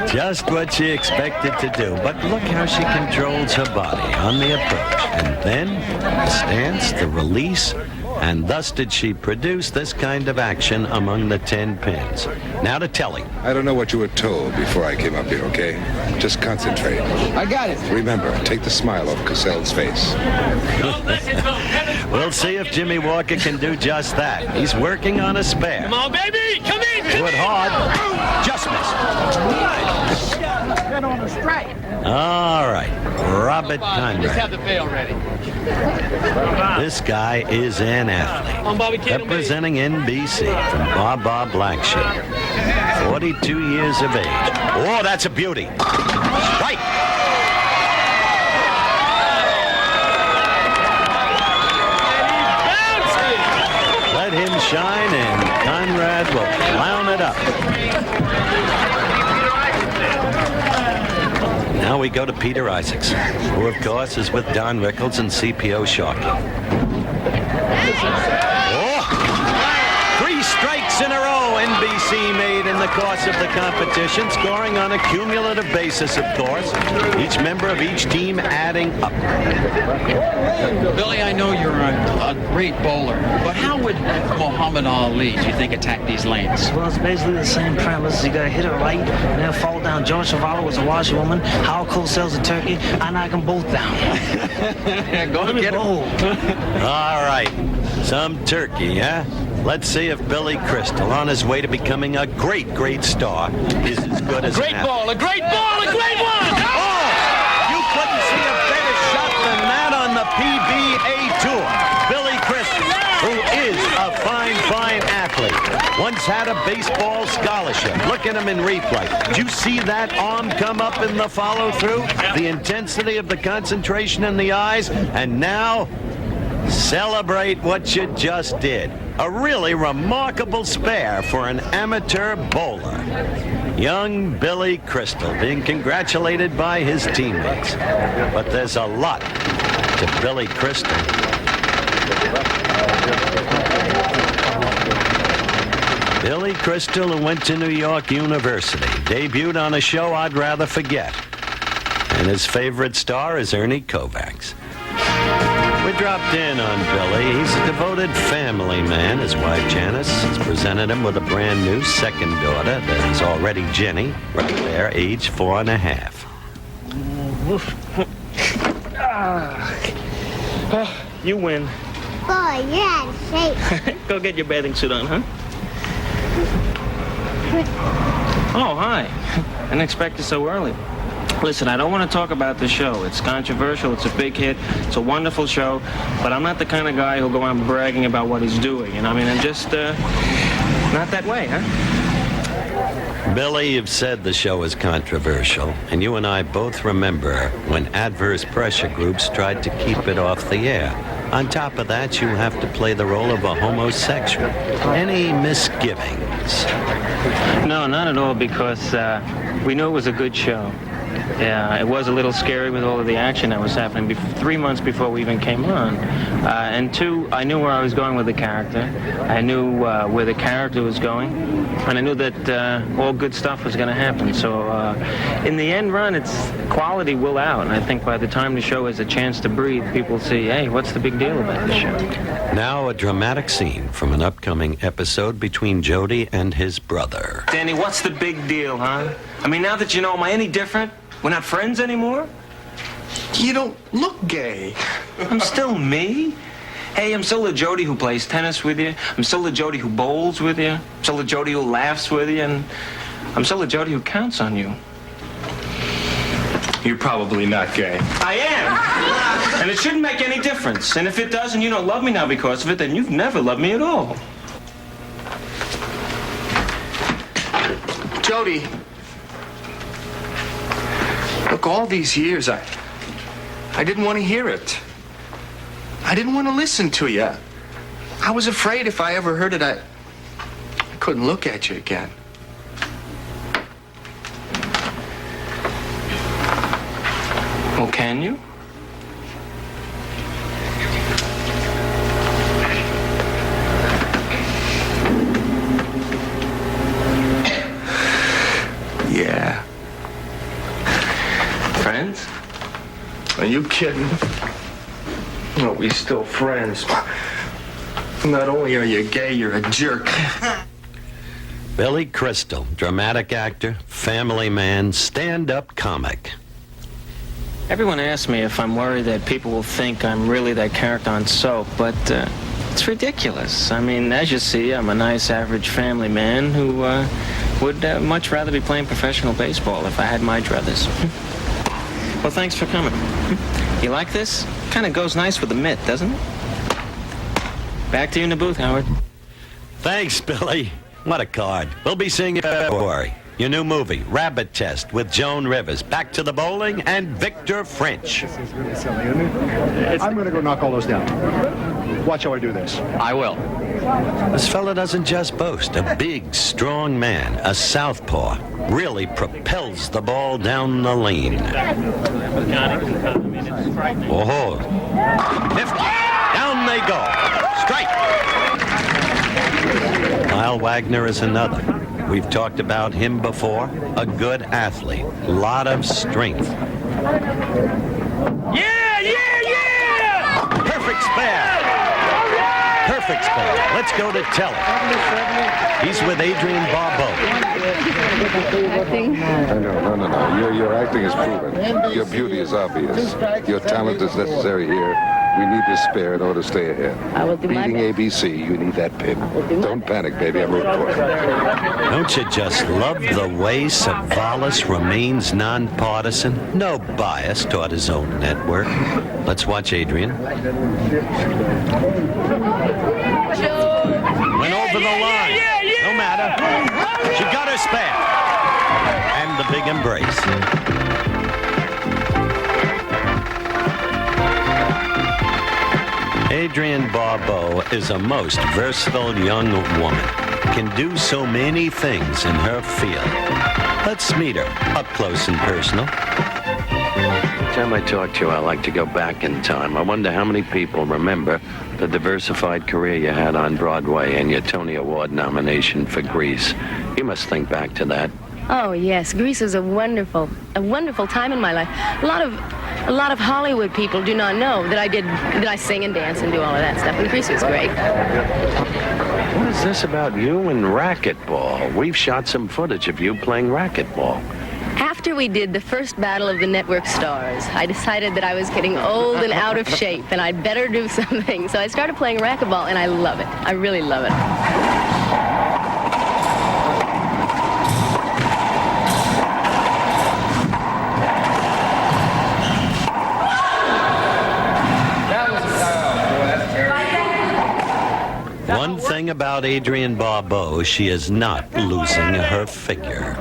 Just what she expected to do. But look how she controls her body on the approach. And then the stance, the release, and thus did she produce this kind of action among the 10 pins. Now to Telly. I don't know what you were told before I came up here, okay? Just concentrate. I got it. Remember, take the smile off Cassell's face. We'll see if Jimmy Walker can do just that. He's working on a spare. Come on, baby! Come in! Do it hard. Just missed. Get on a strike. All right. Robert Conrad. Just have the bail ready. This guy is an athlete. Representing NBC from Baa Black Sheep. 42 years of age. Oh, that's a beauty. Right. Let him shine and Conrad will clown it up. Now we go to Peter Isaacs, who of course is with Don Rickles and CPO Sharkey. Oh! 3 strikes in a row NBC made in the course of the competition, scoring on a cumulative basis, of course. Each member of each team adding up. Billy, I know you're a great bowler, but how would Muhammad Ali, do you think, attack these lanes? Well, it's basically the same premise. You gotta hit it right, and then fall down. George Chuvalo was a washerwoman. Howard Cosell's a turkey. I knock them both down. Go get it. All right. Some turkey, huh? Let's see if Billy Crystal, on his way to becoming a great star, is as good as a great ball, a great one! Oh! You couldn't see a better shot than that on the PBA Tour. Billy Crystal, who is a fine athlete. Once had a baseball scholarship. Look at him in replay. Did you see that arm come up in the follow-through? The intensity of the concentration in the eyes, and now celebrate what you just did. A really remarkable spare for an amateur bowler. Young Billy Crystal being congratulated by his teammates. But there's a lot to Billy Crystal. Billy Crystal, who went to New York University, debuted on a show I'd rather forget. And his favorite star is Ernie Kovacs. We dropped in on Billy. He's a devoted family man. His wife, Janice, has presented him with a brand new second daughter that is already Jenny, right there, age 4.5. You win. Boy, you're out of shape. Go get your bathing suit on, huh? Oh, hi. I didn't expect you so early. Listen, I don't want to talk about the show. It's controversial. It's a big hit. It's a wonderful show. But I'm not the kind of guy who'll go on bragging about what he's doing. You know, I mean, I'm just not that way, huh? Billy, you've said the show is controversial, and you and I both remember when adverse pressure groups tried to keep it off the air. On top of that, you have to play the role of a homosexual. Any misgivings? No, not at all, because we knew it was a good show. Yeah, it was a little scary with all of the action that was happening 3 months before we even came on. And 2, I knew where I was going with the character. I knew where the character was going. And I knew that all good stuff was going to happen. So in the end run, it's quality will out. And I think by the time the show has a chance to breathe, people see, hey, what's the big deal about this show? Now a dramatic scene from an upcoming episode between Jody and his brother. Danny, what's the big deal, huh? I mean, now that you know, am I any different? We're not friends anymore? You don't look gay. I'm still me. Hey, I'm still the Jody who plays tennis with you. I'm still the Jody who bowls with you. I'm still the Jody who laughs with you. And I'm still the Jody who counts on you. You're probably not gay. I am. And it shouldn't make any difference. And if it does and you don't love me now because of it, then you've never loved me at all. Jody, look, all these years, I didn't want to hear it. I didn't want to listen to you. I was afraid if I ever heard it, I couldn't look at you again. Well, can you? Yeah. Friends? Are you kidding? No, we still friends. Not only are you gay, you're a jerk. Billy Crystal, dramatic actor, family man, stand-up comic. Everyone asks me if I'm worried that people will think I'm really that character on Soap, but it's ridiculous. I mean, as you see, I'm a nice, average family man who would much rather be playing professional baseball if I had my druthers. Well, thanks for coming. You like this? Kind of goes nice with the mitt, doesn't it? Back to you in the booth, Howard. Thanks, Billy. What a card. We'll be seeing you in February. Your new movie, Rabbit Test, with Joan Rivers, Back to the Bowling, and Victor French. I'm going to go knock all those down. Watch how I do this. I will. This fella doesn't just boast. A big, strong man, a southpaw, really propels the ball down the lane. Oh, nifty. Down they go. Strike. Lyle Wagner is another. We've talked about him before. A good athlete. Lot of strength. Yeah, yeah, yeah! Perfect spare. Perfect spare. Let's go to Teller. He's with Adrian Barbeau. No. Your acting is proven. Your beauty is obvious. Your talent is necessary here. We need this spare in order to stay ahead. I will do my Beating best. ABC, you need that pin. Don't panic, baby. I'm rooting for you. Don't you just love the way Savalas remains nonpartisan? No bias toward his own network. Let's watch Adrian. Went over the line. No matter. She got her spare. And the big embrace. Adrian Barbeau is a most versatile young woman. Can do so many things in her field. Let's meet her up close and personal. Every time I talk to you, I like to go back in time. I wonder how many people remember the diversified career you had on Broadway and your Tony Award nomination for Grease. You must think back to that. Oh, yes. Grease was a wonderful time in my life. A lot of Hollywood people do not know that I sing and dance and do all of that stuff, and Grease was great. What is this about you and racquetball? We've shot some footage of you playing racquetball. After we did the first battle of the network stars, I decided that I was getting old and out of shape, and I'd better do something. So I started playing racquetball, and I love it. I really love it. One thing about Adrian Barbeau, she is not losing her figure.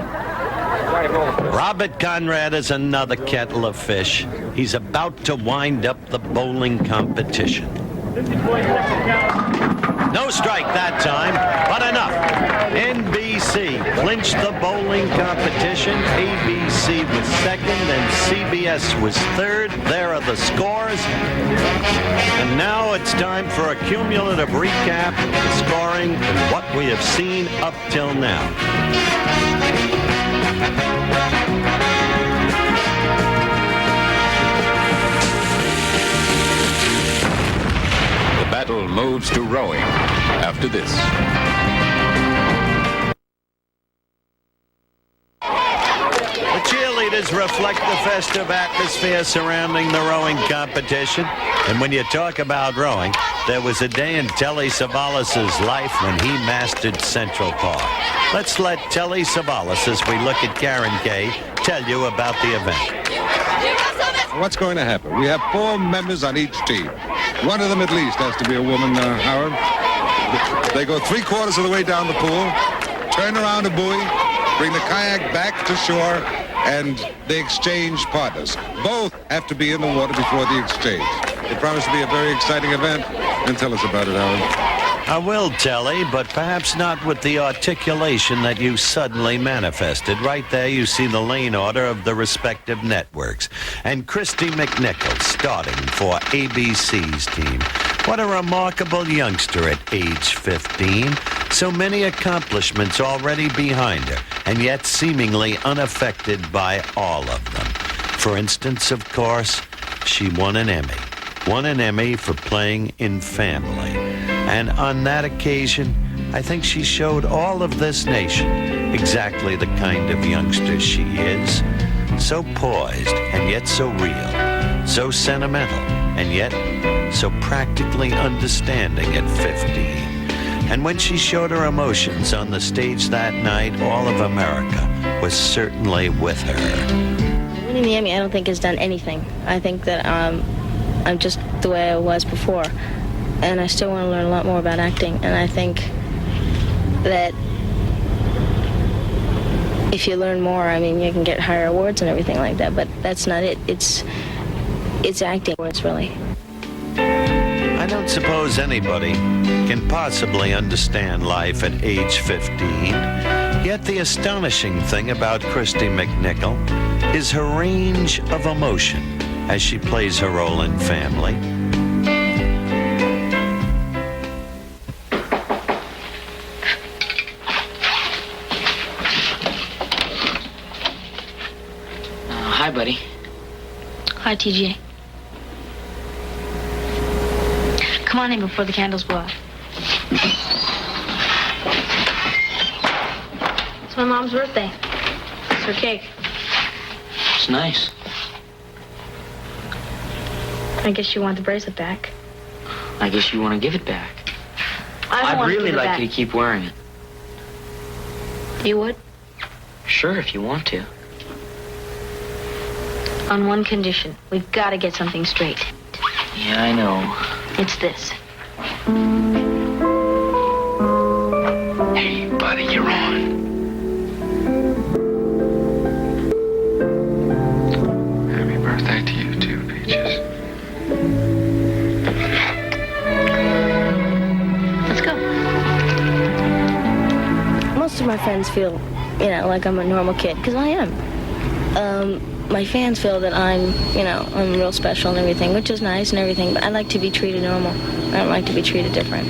Robert Conrad is another kettle of fish. He's about to wind up the bowling competition. No strike that time, but enough. NBC clinched the bowling competition. ABC was second and CBS was third. There are the scores. And now it's time for a cumulative recap of the scoring and what we have seen up till now. The battle moves to rowing after this. colors reflect the festive atmosphere surrounding the rowing competition. And when you talk about rowing, there was a day in Telly Savalas' life when he mastered Central Park. Let's let Telly Savalas, as we look at Karen Kay, tell you about the event. What's going to happen? We have 4 members on each team. One of them at least has to be a woman, Howard. They go 3/4 of the way down the pool, turn around a buoy, bring the kayak back to shore, and they exchange partners. Both have to be in the water before the exchange. It promised to be a very exciting event. And tell us about it, Howard. I will, Telly, but perhaps not with the articulation that you suddenly manifested. Right there, you see the lane order of the respective networks. And Christy McNichol starting for ABC's team. What a remarkable youngster at age 15. So many accomplishments already behind her, and yet seemingly unaffected by all of them. For instance, of course, she won an Emmy. Won an Emmy for playing in Family. And on that occasion, I think she showed all of this nation exactly the kind of youngster she is. So poised and yet so real. So sentimental and yet so practically understanding at 15. And when she showed her emotions on the stage that night, all of America was certainly with her. Winning the Emmy, I don't think has done anything. I think that I'm just the way I was before. And I still want to learn a lot more about acting. And I think that if you learn more, I mean, you can get higher awards and everything like that. But that's not it. It's acting awards, really. I don't suppose anybody can possibly understand life at age 15. Yet the astonishing thing about Christy McNichol is her range of emotion as she plays her role in Family. Hi, buddy. Hi, TJ. Come on in before the candles go out. It's my mom's birthday. It's her cake. It's nice. I guess you want the bracelet back. I guess you want to give it back. I I'd want to really give it like back. you to keep wearing it. You would? Sure, if you want to. On one condition. We've got to get something straight. Yeah, I know. It's this. Hey, buddy, you're on. Happy birthday to you too, Peaches. Let's go. Most of my friends feel, like I'm a normal kid, because I am. My fans feel that I'm real special and everything, which is nice and everything, but I like to be treated normal. I don't like to be treated different.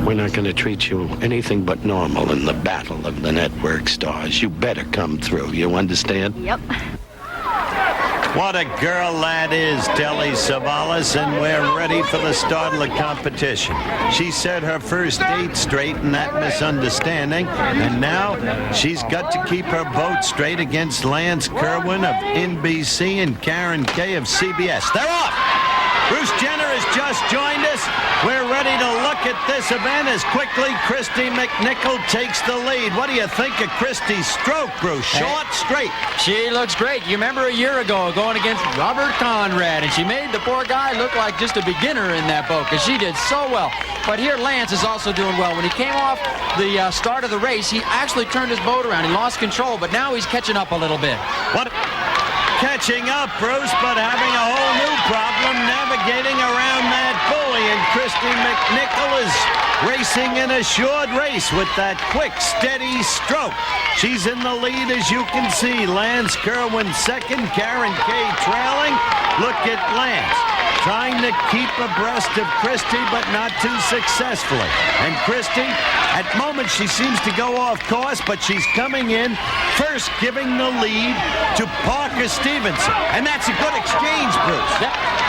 We're not going to treat you anything but normal in the battle of the network stars. You better come through, you understand? Yep. What a girl that is, Telly Savalas, and we're ready for the start of the competition. She said her first 8 straight in that misunderstanding, and now she's got to keep her boat straight against Lance Kerwin of NBC and Karen Kay of CBS. They're off! Bruce Jenner has just joined us. We're ready to look at this event as quickly Christy McNichol takes the lead. What do you think of Christy's stroke, Bruce? Short, straight. She looks great. You remember a year ago going against Robert Conrad, and she made the poor guy look like just a beginner in that boat because she did so well. But here Lance is also doing well. When he came off the start of the race, he actually turned his boat around. He lost control, but now he's catching up a little bit. What? Catching up, Bruce, but having a whole new problem navigating around that buoy. And Christy McNichol is racing an assured race with that quick, steady stroke. She's in the lead, as you can see. Lance Kerwin second, Karen Kay trailing. Look at Lance trying to keep abreast of Christy, but not too successfully. And Christy, at moments, she seems to go off course, but she's coming in first, giving the lead to Parker Stevenson. And that's a good exchange, Bruce.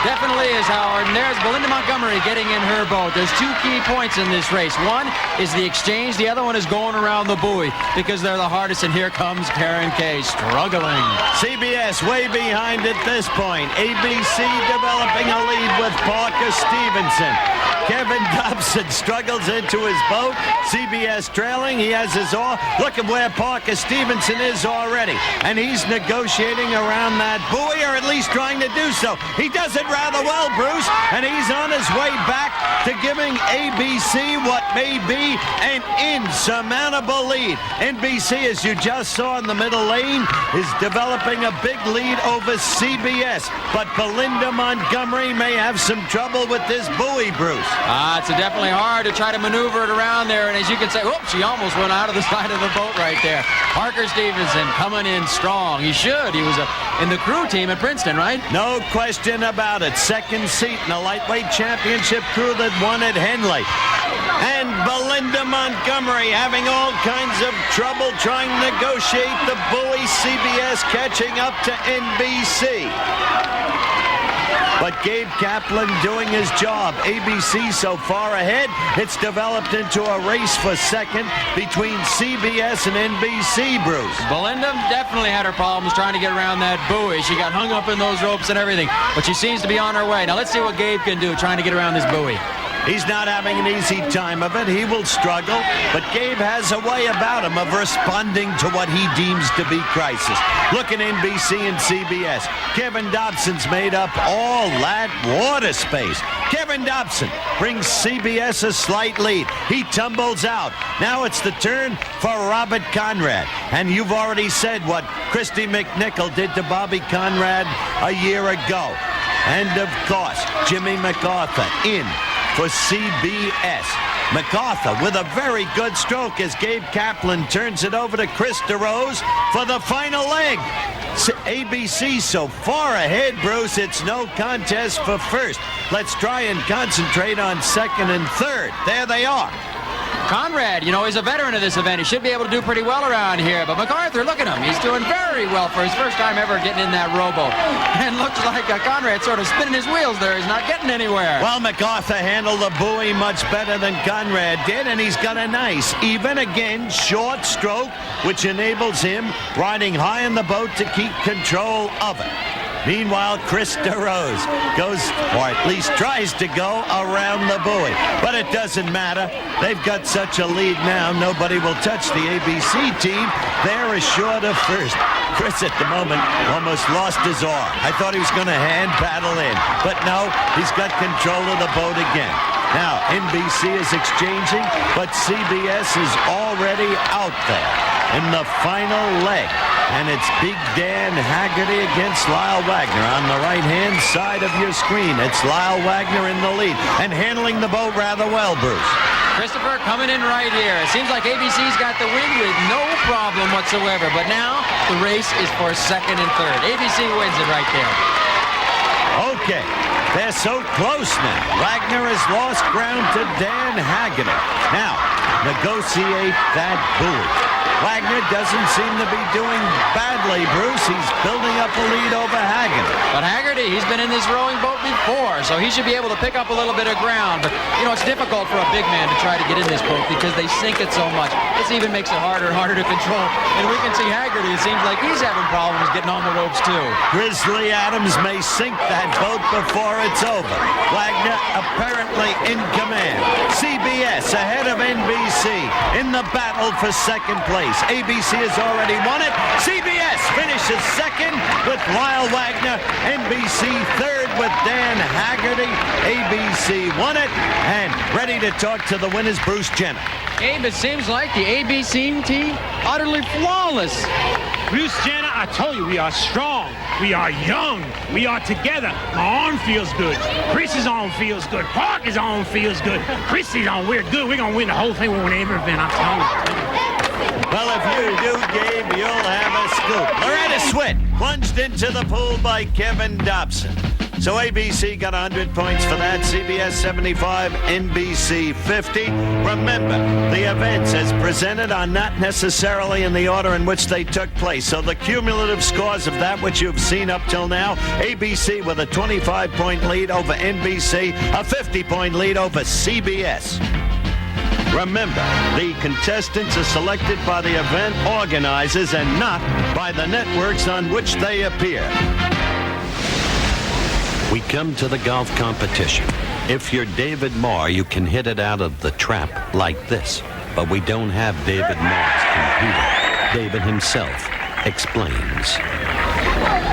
Definitely is, Howard. And there's Belinda Montgomery Montgomery getting in her boat. There's two key points in this race. One is the exchange. The other one is going around the buoy because they're the hardest. And here comes Karen Kay struggling. CBS way behind at this point. ABC developing a lead with Parker Stevenson. Kevin Dobson struggles into his boat. CBS trailing. He has his oar. Look at where Parker Stevenson is already. And he's negotiating around that buoy, or at least trying to do so. He does it rather well, Bruce. And he's on his way back to giving ABC what may be an insurmountable lead. NBC, as you just saw in the middle lane, is developing a big lead over CBS. But Belinda Montgomery may have some trouble with this buoy, Bruce. It's definitely hard to try to maneuver it around there. And as you can say, whoops, she almost went out of the side of the boat right there. Parker Stevenson coming in strong. He should. He was in the crew team at Princeton, right? No question about it. Second seat in the lightweight championship crew that won at Henley. And Belinda Montgomery having all kinds of trouble trying to negotiate the buoy. CBS catching up to NBC. But Gabe Kaplan doing his job. ABC so far ahead, it's developed into a race for second between CBS and NBC, Bruce. Belinda definitely had her problems trying to get around that buoy. She got hung up in those ropes and everything, but she seems to be on her way. Now let's see what Gabe can do trying to get around this buoy. He's not having an easy time of it. He will struggle, but Gabe has a way about him of responding to what he deems to be crisis. Look at NBC and CBS. Kevin Dobson's made up all that water space. Kevin Dobson brings CBS a slight lead. He tumbles out. Now it's the turn for Robert Conrad. And you've already said what Christy McNichol did to Bobby Conrad a year ago. And of course, Jimmy MacArthur in for CBS. MacArthur with a very good stroke as Gabe Kaplan turns it over to Chris DeRose for the final leg. ABC so far ahead, Bruce, it's no contest for first. Let's try and concentrate on second and third. There they are. Conrad, you know, he's a veteran of this event. He should be able to do pretty well around here. But MacArthur, look at him. He's doing very well for his first time ever getting in that rowboat. And looks like Conrad sort of spinning his wheels there. He's not getting anywhere. Well, MacArthur handled the buoy much better than Conrad did, and he's got a nice, even again, short stroke, which enables him riding high in the boat to keep control of it. Meanwhile, Chris DeRose goes, or at least tries to go, around the buoy. But it doesn't matter. They've got such a lead now, nobody will touch the ABC team. They're assured of first. Chris, at the moment, almost lost his oar. I thought he was going to hand paddle in. But no, he's got control of the boat again. Now, NBC is exchanging, but CBS is already out there in the final leg. And it's Big Dan Haggerty against Lyle Wagner on the right-hand side of your screen. It's Lyle Wagner in the lead and handling the boat rather well, Bruce. Christopher coming in right here. It seems like ABC's got the win with no problem whatsoever. But now the race is for second and third. ABC wins it right there. Okay, they're so close now. Wagner has lost ground to Dan Haggerty. Now, negotiate that buoy. Wagner doesn't seem to be doing badly, Bruce. He's building up a lead over Haggerty. But Haggerty, he's been in this rowing boat before, so he should be able to pick up a little bit of ground. But, you know, it's difficult for a big man to try to get in this boat because they sink it so much. This even makes it harder and harder to control. And we can see Haggerty, it seems like he's having problems getting on the ropes, too. Grizzly Adams may sink that boat before it's over. Wagner apparently in command. CBS ahead of NBC in the battle for second place. ABC has already won it. CBS finishes second with Lyle Wagner. NBC third with Dan Haggerty. ABC won it and ready to talk to the winners, Bruce Jenner. Abe, it seems like the ABC team utterly flawless. Bruce Jenner, I told you, we are strong. We are young. We are together. My arm feels good. Chris's arm feels good. Parker's arm feels good. Chrissy's arm, we're good. We're going to win the whole thing. We'll win every event, I'm telling you. Well, if you do, Gabe, you'll have a scoop. Loretta Swit plunged into the pool by Kevin Dobson. So ABC got 100 points for that, CBS 75, NBC 50. Remember, the events as presented are not necessarily in the order in which they took place. So the cumulative scores of that which you've seen up till now, ABC with a 25-point lead over NBC, a 50-point lead over CBS. Remember, the contestants are selected by the event organizers and not by the networks on which they appear. We come to the golf competition. If you're David Moore, you can hit it out of the trap like this. But we don't have David Moore's computer. David himself explains.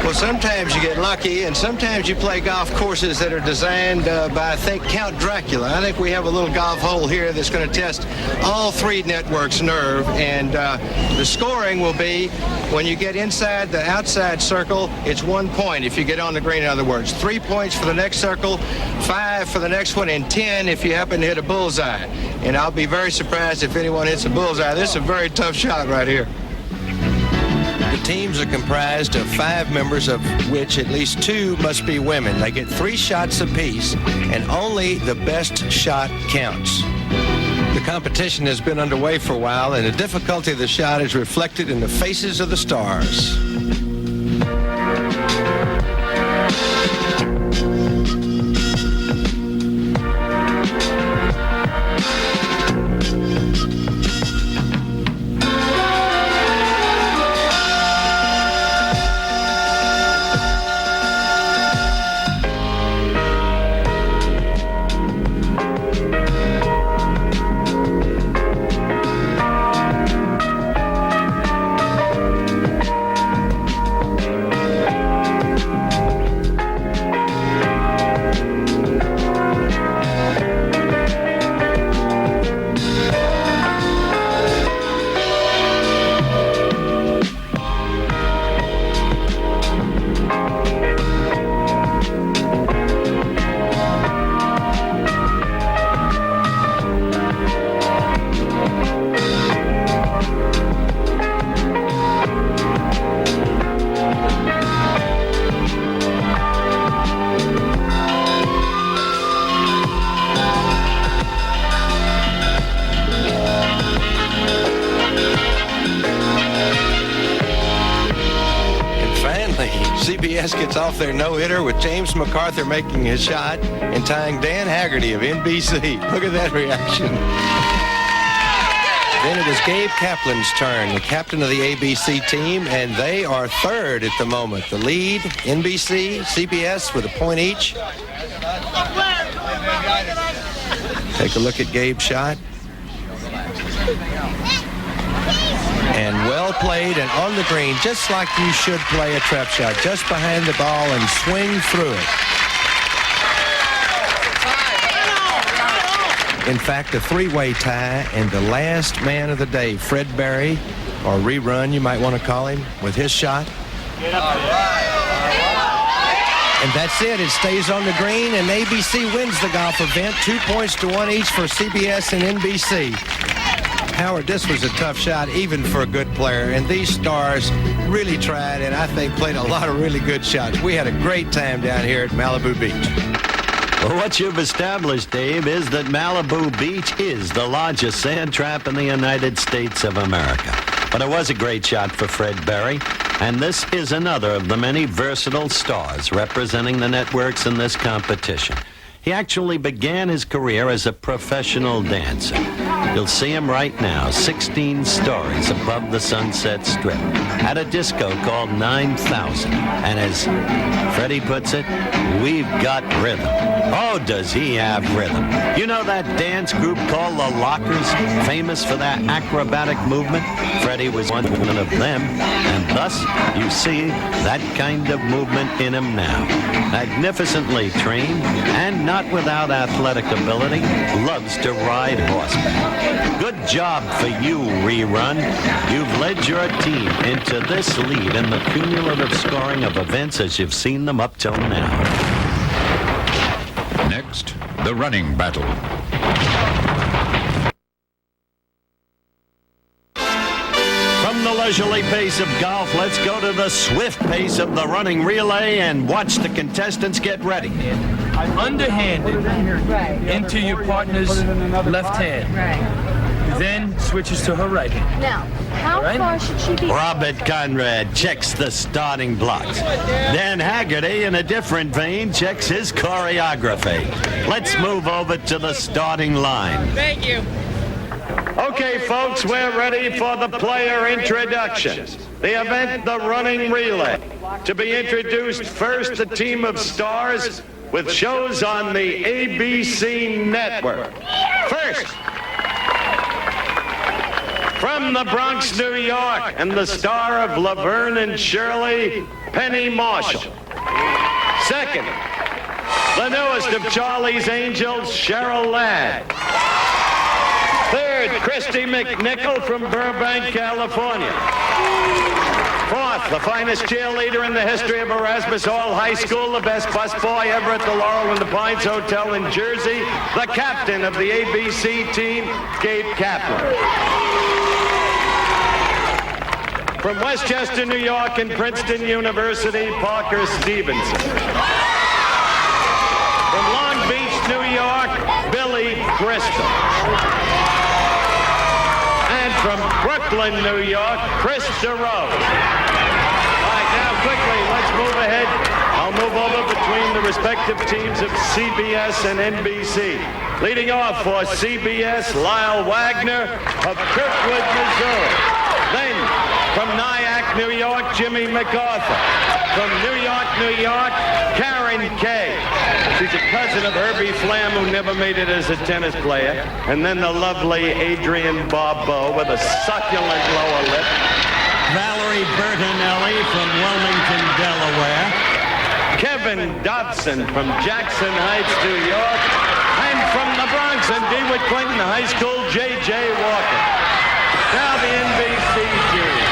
Well, sometimes you get lucky, and sometimes you play golf courses that are designed by, I think, Count Dracula. I think we have a little golf hole here that's going to test all three networks' nerve, and the scoring will be when you get inside the outside circle, it's 1 point if you get on the green, in other words. 3 points for the next circle, 5 for the next one, and 10 if you happen to hit a bullseye. And I'll be very surprised if anyone hits a bullseye. This is a very tough shot right here. The teams are comprised of 5 members, of which at least 2 must be women. They get 3 shots apiece, and only the best shot counts. The competition has been underway for a while, and the difficulty of the shot is reflected in the faces of the stars. CBS gets off their no-hitter with James MacArthur making his shot and tying Dan Haggerty of NBC. Look at that reaction. Then it is Gabe Kaplan's turn, the captain of the ABC team, and they are third at the moment. The lead, NBC, CBS with a point each. Take a look at Gabe's shot. And well played and on the green, just like you should play a trap shot, just behind the ball and swing through it. In fact, a 3-way tie, and the last man of the day, Fred Berry, or Rerun, you might want to call him, with his shot. And that's it. It stays on the green, and ABC wins the golf event. 2 points to 1 each for CBS and NBC. Howard, this was a tough shot, even for a good player, and these stars really tried, and I think played a lot of really good shots. We had a great time down here at Malibu Beach. Well, what you've established, Dave, is that Malibu Beach is the largest sand trap in the United States of America. But it was a great shot for Fred Berry, and this is another of the many versatile stars representing the networks in this competition. He actually began his career as a professional dancer. You'll see him right now, 16 stories above the Sunset Strip, at a disco called 9000. And as Freddie puts it, we've got rhythm. Oh, does he have rhythm. You know that dance group called the Lockers, famous for that acrobatic movement? Freddie was one of them, and thus you see that kind of movement in him now. Magnificently trained and not without athletic ability, loves to ride horseback. Good job for you, Rerun. You've led your team into this lead in the cumulative scoring of events as you've seen them up till now. Next, the running battle. From the leisurely pace of golf, let's go to the swift pace of the running relay and watch the contestants get ready. Underhanded into your partner's left hand. Then switches to her right hand. Now, how far should she be? Robert Conrad checks the starting blocks. Dan Haggerty, in a different vein, checks his choreography. Let's move over to the starting line. Thank you. Okay, folks, we're ready for the player introductions. The event, the running relay. To be introduced first, the team of stars with shows on the ABC network. First, from the Bronx, New York, and the star of Laverne and Shirley, Penny Marshall. Second, the newest of Charlie's Angels, Cheryl Ladd. Third, Christy McNichol from Burbank, California. Fourth, the finest cheerleader in the history of Erasmus Hall High School, the best busboy ever at the Laurel and the Pines Hotel in Jersey, the captain of the ABC team, Gabe Kaplan. From Westchester, New York, and Princeton University, Parker Stevenson. From Long Beach, New York, Billy Crystal. And from Brooklyn, New York, Chris DeRose. All right, now quickly, let's move ahead. I'll move over between the respective teams of CBS and NBC. Leading off for CBS, Lyle Wagner of Kirkwood, Missouri. Then, from Nyack, New York, Jimmy MacArthur. From New York, Karen Kay. She's a cousin of Herbie Flam, who never made it as a tennis player. And then the lovely Adrienne Barbeau with a succulent lower lip. Valerie Bertinelli from Wilmington, Delaware. Kevin Dobson from Jackson Heights, New York. And from the Bronx and DeWitt Clinton High School, J.J. Walker. Now the NBC team.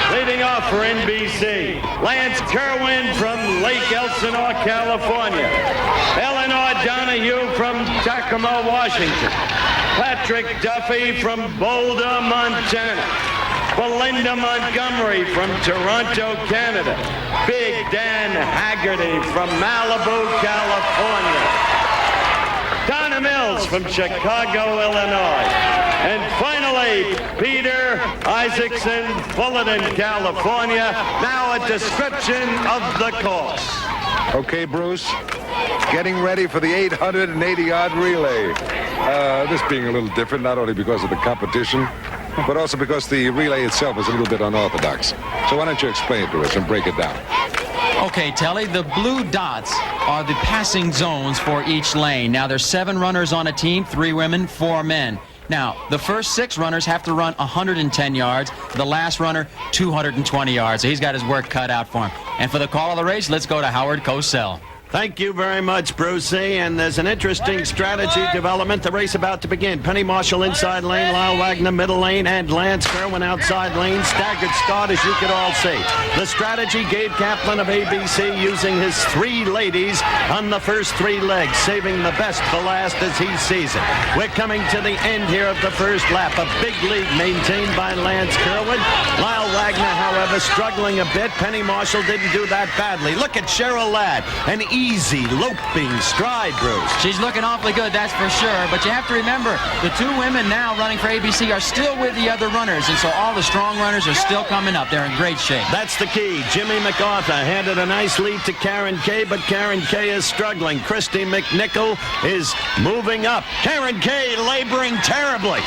Leading off for NBC, Lance Kerwin from Lake Elsinore, California. Eleanor Donahue from Tacoma, Washington. Patrick Duffy from Boulder, Montana. Belinda Montgomery from Toronto, Canada. Big Dan Haggerty from Malibu, California. Donna Mills from Chicago, Illinois. And finally, Peter Isaacson, Fullerton, California. Now a description of the course. Okay, Bruce, getting ready for the 880-yard relay. This being a little different, not only because of the competition, but also because the relay itself is a little bit unorthodox. So why don't you explain it to us and break it down? Okay, Telly, the blue dots are the passing zones for each lane. Now, there's 7 runners on a team, 3 women, 4 men. Now, the first 6 runners have to run 110 yards. The last runner, 220 yards. So he's got his work cut out for him. And for the call of the race, let's go to Howard Cosell. Thank you very much, Brucey. And there's an interesting strategy development. The race about to begin. Penny Marshall inside lane, Lyle Wagner middle lane, and Lance Kerwin outside lane. Staggered start, as you could all see. The strategy, Gabe Kaplan of ABC using his 3 ladies on the first 3 legs, saving the best for last as he sees it. We're coming to the end here of the first lap. A big lead maintained by Lance Kerwin. Lyle Wagner, however, struggling a bit. Penny Marshall didn't do that badly. Look at Cheryl Ladd. An easy, loping stride, Bruce. She's looking awfully good, that's for sure. But you have to remember, the 2 women now running for ABC are still with the other runners, and so all the strong runners are still coming up. They're in great shape. That's the key. Jimmy MacArthur handed a nice lead to Karen Kay, but Karen Kay is struggling. Christy McNichol is moving up. Karen Kay laboring terribly.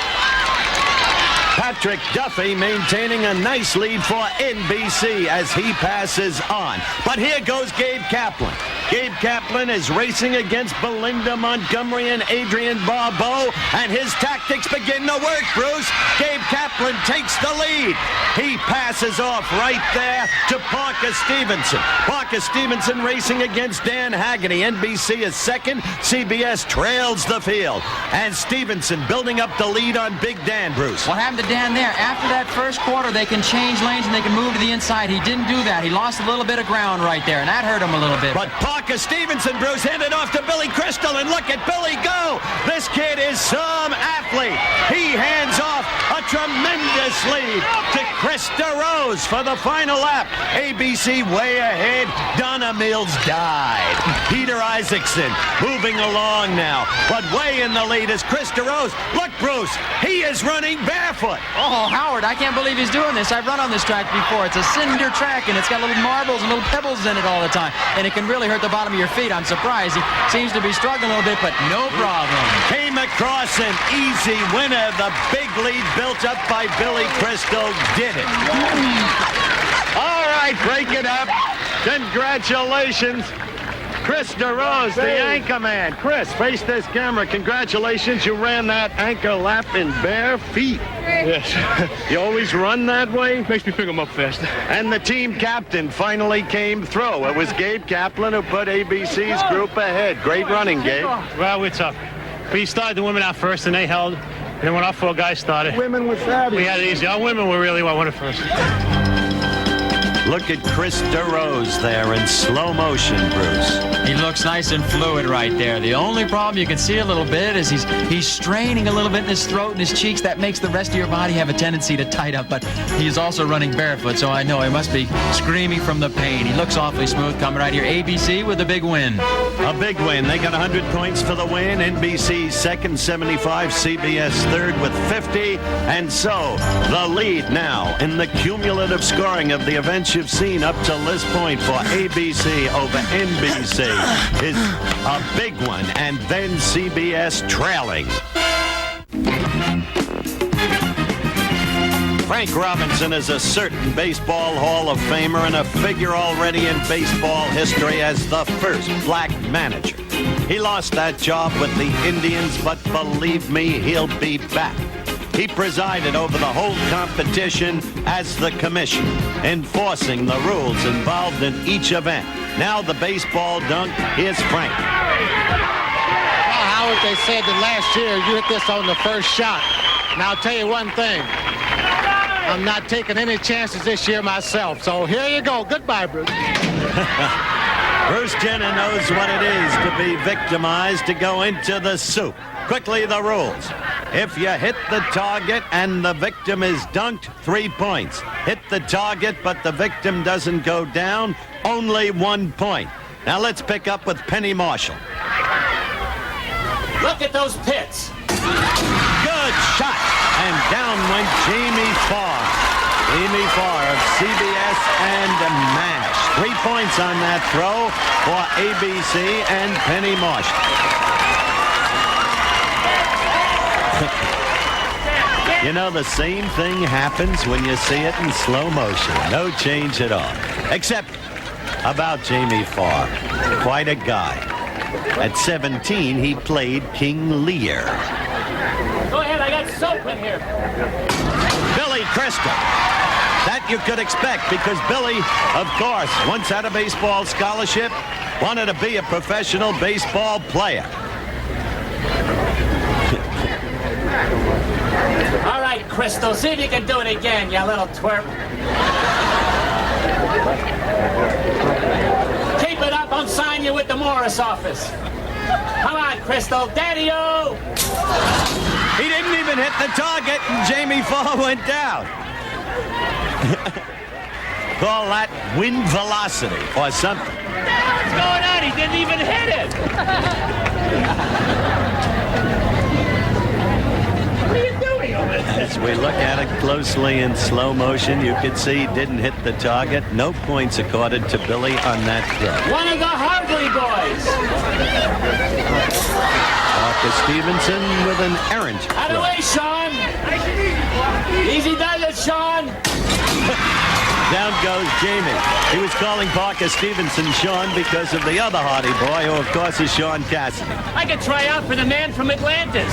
Patrick Duffy maintaining a nice lead for NBC as he passes on. But here goes Gabe Kaplan. Gabe Kaplan is racing against Belinda Montgomery and Adrienne Barbeau, and his tactics begin to work, Bruce. Gabe Kaplan takes the lead. He passes off right there to Parker Stevenson. Parker Stevenson racing against Dan Haggerty. NBC is second. CBS trails the field. And Stevenson building up the lead on Big Dan, Bruce. What happened to Dan there? After that first quarter, they can change lanes and they can move to the inside. He didn't do that. He lost a little bit of ground right there, and that hurt him a little bit. But Parker Parker Stevenson, Bruce, handed off to Billy Crystal, and look at Billy go. This kid is some athlete. He hands off a tremendous lead to Krista Rose for the final lap. ABC way ahead. Donna Mills died. Peter Isaacson moving along now, but way in the lead is Krista Rose. Look, Bruce, he is running barefoot. Oh, Howard, I can't believe he's doing this. I've run on this track before. It's a cinder track, and it's got little marbles and little pebbles in it all the time, and it can really hurt the bottom of your feet. I'm surprised. He seems to be struggling a little bit, but no problem. Came across an easy winner. The big lead built up by Billy Crystal did it. All right, break it up. Congratulations. Krista Rose, the anchor man. Chris, face this camera. Congratulations, you ran that anchor lap in bare feet. Yes. You always run that way? Makes me pick them up faster. And the team captain finally came through. It was Gabe Kaplan who put ABC's group ahead. Great running, Gabe. Well, it's up. We started the women out first, and they held. And then when our 4 guys started, Women were fabulous. we had it easy. Our women were really what wanted first. Look at Krista Rose there in slow motion, Bruce. He looks nice and fluid right there. The only problem you can see a little bit is he's straining a little bit in his throat and his cheeks. That makes the rest of your body have a tendency to tight up, but he's also running barefoot, so I know he must be screaming from the pain. He looks awfully smooth coming right here. ABC with a big win. A big win. They got 100 points for the win. NBC second, 75. CBS third with 50. And so the lead now in the cumulative scoring of the events you've seen up to this point for ABC over NBC is a big one, and then CBS trailing. Frank Robinson is a certain baseball Hall of Famer and a figure already in baseball history as the first black manager. He lost that job with the Indians, but believe me, he'll be back. He presided over the whole competition as the commissioner, enforcing the rules involved in each event. Now the baseball dunk, here's Frank. Well, Howard, they said that last year you hit this on the first shot. And I'll tell you one thing. I'm not taking any chances this year myself. So here you go. Goodbye, Bruce. Bruce Jenner knows what it is to be victimized, to go into the soup. Quickly, the rules. If you hit the target and the victim is dunked, 3 points. Hit the target, but the victim doesn't go down, only 1 point. Now let's pick up with Penny Marshall. Look at those pits. Good shot. And down went Jamie Farr. Jamie Farr of CBS and MASH. 3 points on that throw for ABC and Penny Marshall. You know, the same thing happens when you see it in slow motion. No change at all. Except about Jamie Farr. Quite a guy. At 17, he played King Lear. Go ahead, I got soap in here. Billy Crystal. That you could expect because Billy, of course, once had a baseball scholarship, wanted to be a professional baseball player. All right, Crystal, see if you can do it again, you little twerp. Keep it up, I'll sign you with the Morris office. Come on, Crystal, Daddy-o! He didn't even hit the target, and Jamie Farr went down. Call that wind velocity or something. What's going on? He didn't even hit it! What are you doing over there? As we look at it closely in slow motion, you can see he didn't hit the target. No points accorded to Billy on that throw. One of the Hartley boys. Parker Stevenson with an errant Out of the way, Sean. Easy does it, Sean. Down goes Jamie. He was calling Parker Stevenson Sean because of the other Hardy boy, who of course is Sean Cassidy. I could try out for the man from Atlantis.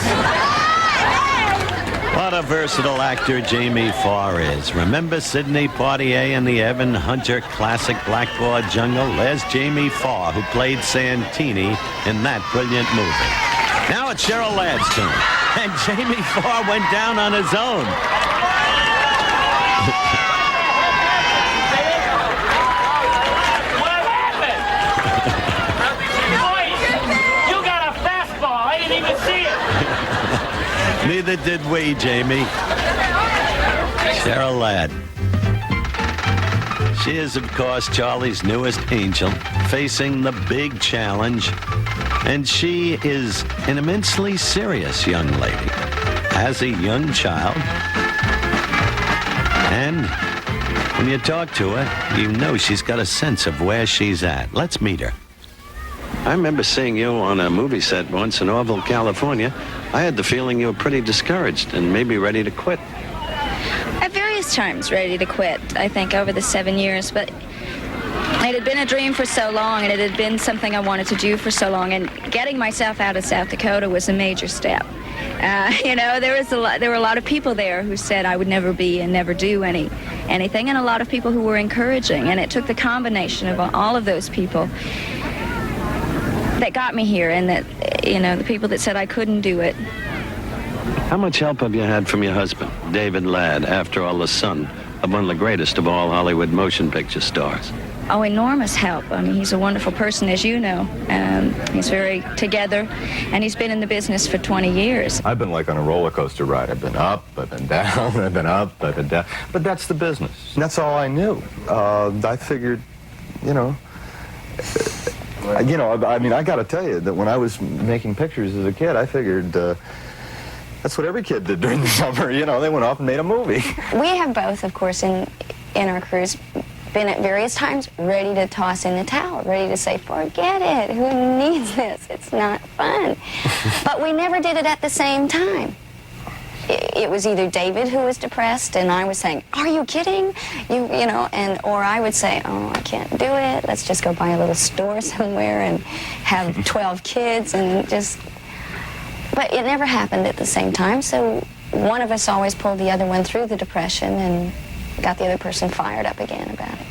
What a versatile actor Jamie Farr is. Remember Sidney Poitier in the Evan Hunter classic Blackboard Jungle? There's Jamie Farr, who played Santini in that brilliant movie. Now it's Cheryl Ladd's turn, and Jamie Farr went down on his own. What happened? Neither did we, Jamie. Cheryl Ladd. She is, of course, Charlie's newest angel, facing the big challenge. And she is an immensely serious young lady, has a young child. And when you talk to her, you know she's got a sense of where she's at. Let's meet her. I remember seeing you on a movie set once in Orville, California. I had the feeling you were pretty discouraged and maybe ready to quit. At various times ready to quit, I think, over the 7 years, but it had been a dream for so long, and it had been something I wanted to do for so long, and getting myself out of South Dakota was a major step. You know, there were a lot of people there who said I would never be and never do anything, and a lot of people who were encouraging, and it took the combination of all of those people that got me here, and that, you know, the people that said I couldn't do it. How much help have you had from your husband, David Ladd, after all, the son of one of the greatest of all Hollywood motion picture stars? Oh, enormous help. I mean, he's a wonderful person, as you know. He's very together, and he's been in the business for 20 years. I've been like on a roller coaster ride. I've been up, I've been down, I've been up, I've been down. But that's the business. And that's all I knew. I figured, I mean, I got to tell you that when I was making pictures as a kid, I figured that's what every kid did during the summer. They went off and made a movie. We have both, of course, in our careers, been at various times ready to toss in the towel, ready to say, forget it, who needs this? It's not fun. But we never did it at the same time. It was either David who was depressed and I was saying, are you kidding? Or I would say, oh, I can't do it. Let's just go buy a little store somewhere and have 12 kids and just... But it never happened at the same time, so one of us always pulled the other one through the depression and got the other person fired up again about it.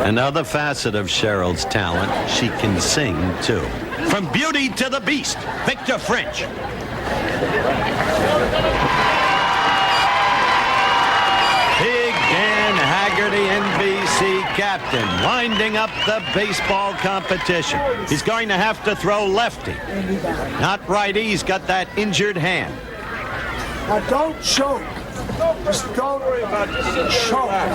Another facet of Cheryl's talent, she can sing, too. From Beauty to the Beast, Victor French. Big Dan Haggerty, NBC captain, winding up the baseball competition. He's going to have to throw lefty. Not righty, he's got that injured hand. Now don't choke. Just don't worry about choking.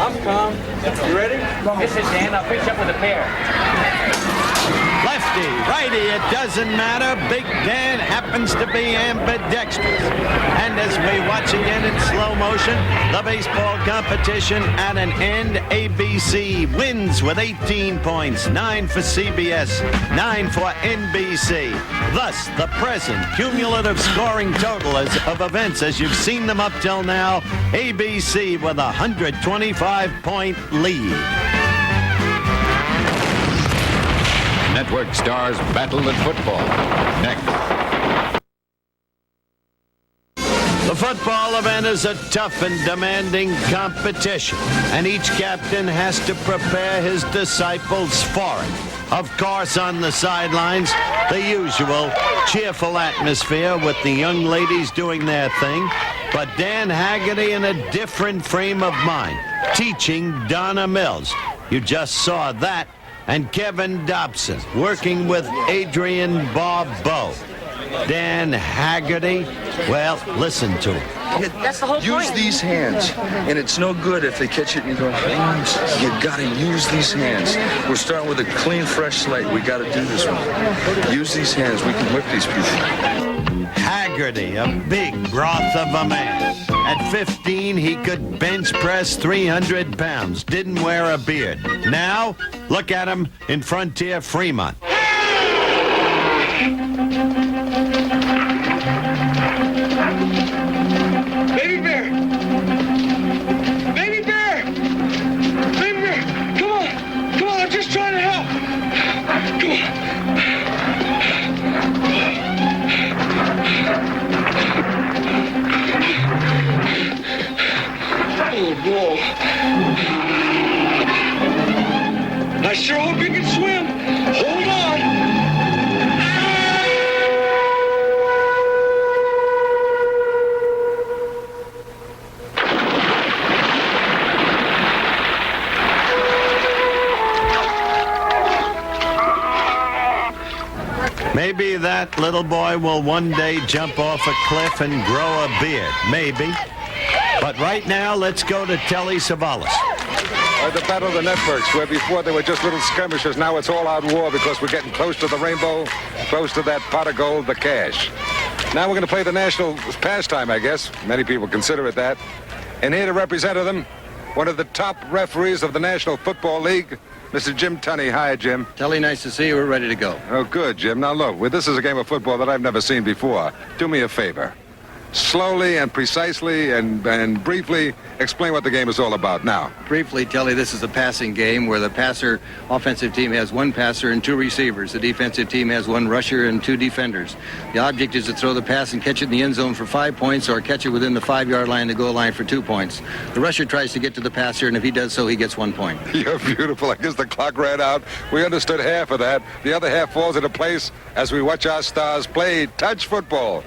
I'm calm. You ready? This is Dan. I'll fix up with a pair. Lefty, righty, it doesn't matter. Big Dan happens to be ambidextrous. And as we watch again in slow motion, the baseball competition at an end. ABC wins with 18 points, 9 for CBS, 9 for NBC. Thus, the present cumulative scoring total of events as you've seen them up till now, ABC with a 125-point lead. Network stars battle at football. Next. The football event is a tough and demanding competition, and each captain has to prepare his disciples for it. Of course, on the sidelines, the usual cheerful atmosphere with the young ladies doing their thing, but Dan Haggerty in a different frame of mind, teaching Donna Mills. You just saw that. And Kevin Dobson working with Adrienne Barbeau. Dan Haggerty, well, listen to him. That's the whole point. Use these hands, and it's no good if they catch it and you go, you gotta use these hands. We're starting with a clean, fresh slate. We gotta do this one. Use these hands. We can whip these people. Haggerty, a big broth of a man. At 15, he could bench press 300 pounds, didn't wear a beard. Now, look at him in Frontier Fremont. Baby Bear! Baby Bear! Baby Bear! Come on! Come on, I'm just trying to help! Come on! Oh, boy. I sure hope you can swim. Hold on. Maybe that little boy will one day jump off a cliff and grow a beard. Maybe. But right now, let's go to Telly Savalas. The Battle of the Networks, where before they were just little skirmishes, now it's all-out war because we're getting close to the rainbow, close to that pot of gold, the cash. Now we're going to play the national pastime, I guess. Many people consider it that. And here to represent them, one of the top referees of the National Football League, Mr. Jim Tunney. Hi, Jim. Telly, nice to see you. We're ready to go. Oh, good, Jim. Now, look, this is a game of football that I've never seen before. Do me a favor. Slowly and precisely and briefly explain what the game is all about now. Briefly, Telly, this is a passing game where the offensive team has one passer and two receivers. The defensive team has one rusher and two defenders. The object is to throw the pass and catch it in the end zone for 5 points or catch it within the 5-yard line, the goal line for 2 points. The rusher tries to get to the passer, and if he does so, he gets 1 point. You're beautiful. I guess the clock ran out. We understood half of that. The other half falls into place as we watch our stars play touch football.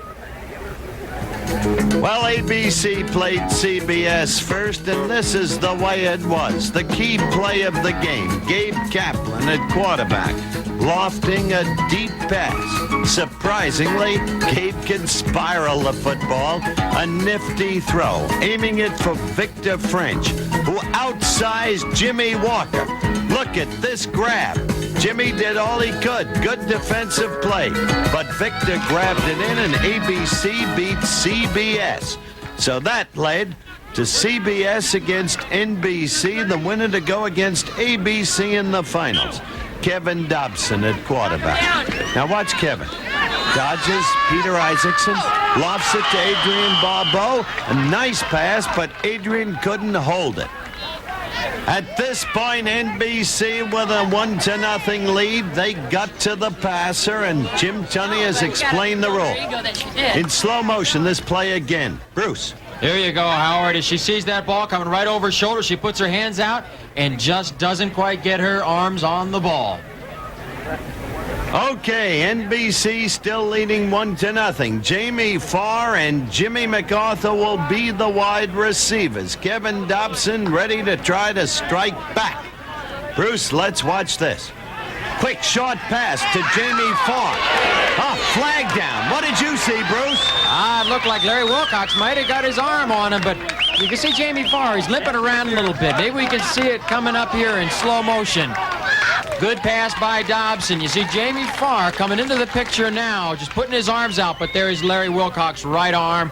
Well, ABC played CBS first, and this is the way it was. The key play of the game, Gabe Kaplan at quarterback, lofting a deep pass. Surprisingly, Gabe can spiral the football. A nifty throw, aiming it for Victor French, who outsized Jimmy Walker. Look at this grab. Jimmy did all he could. Good defensive play. But Victor grabbed it in, and ABC beat CBS. So that led to CBS against NBC, the winner to go against ABC in the finals. Kevin Dobson at quarterback. Now watch Kevin. Dodges Peter Isaacson, lofts it to Adrian Barbeau. A nice pass, but Adrian couldn't hold it. At this point, NBC with a 1-0 lead. They got to the passer, and Jim Tunney has explained the rule. In slow motion, this play again. Bruce. There you go, Howard. As she sees that ball coming right over her shoulder, she puts her hands out and just doesn't quite get her arms on the ball. Okay, NBC still leading 1-0. Jamie Farr and Jimmy MacArthur will be the wide receivers. Kevin Dobson ready to try to strike back. Bruce, let's watch this. Quick short pass to Jamie Farr. Flag down. What did you see, Bruce? It looked like Larry Wilcox might have got his arm on him, but you can see Jamie Farr. He's limping around a little bit. Maybe we can see it coming up here in slow motion. Good pass by Dobson. You see Jamie Farr coming into the picture now, just putting his arms out, but there is Larry Wilcox's right arm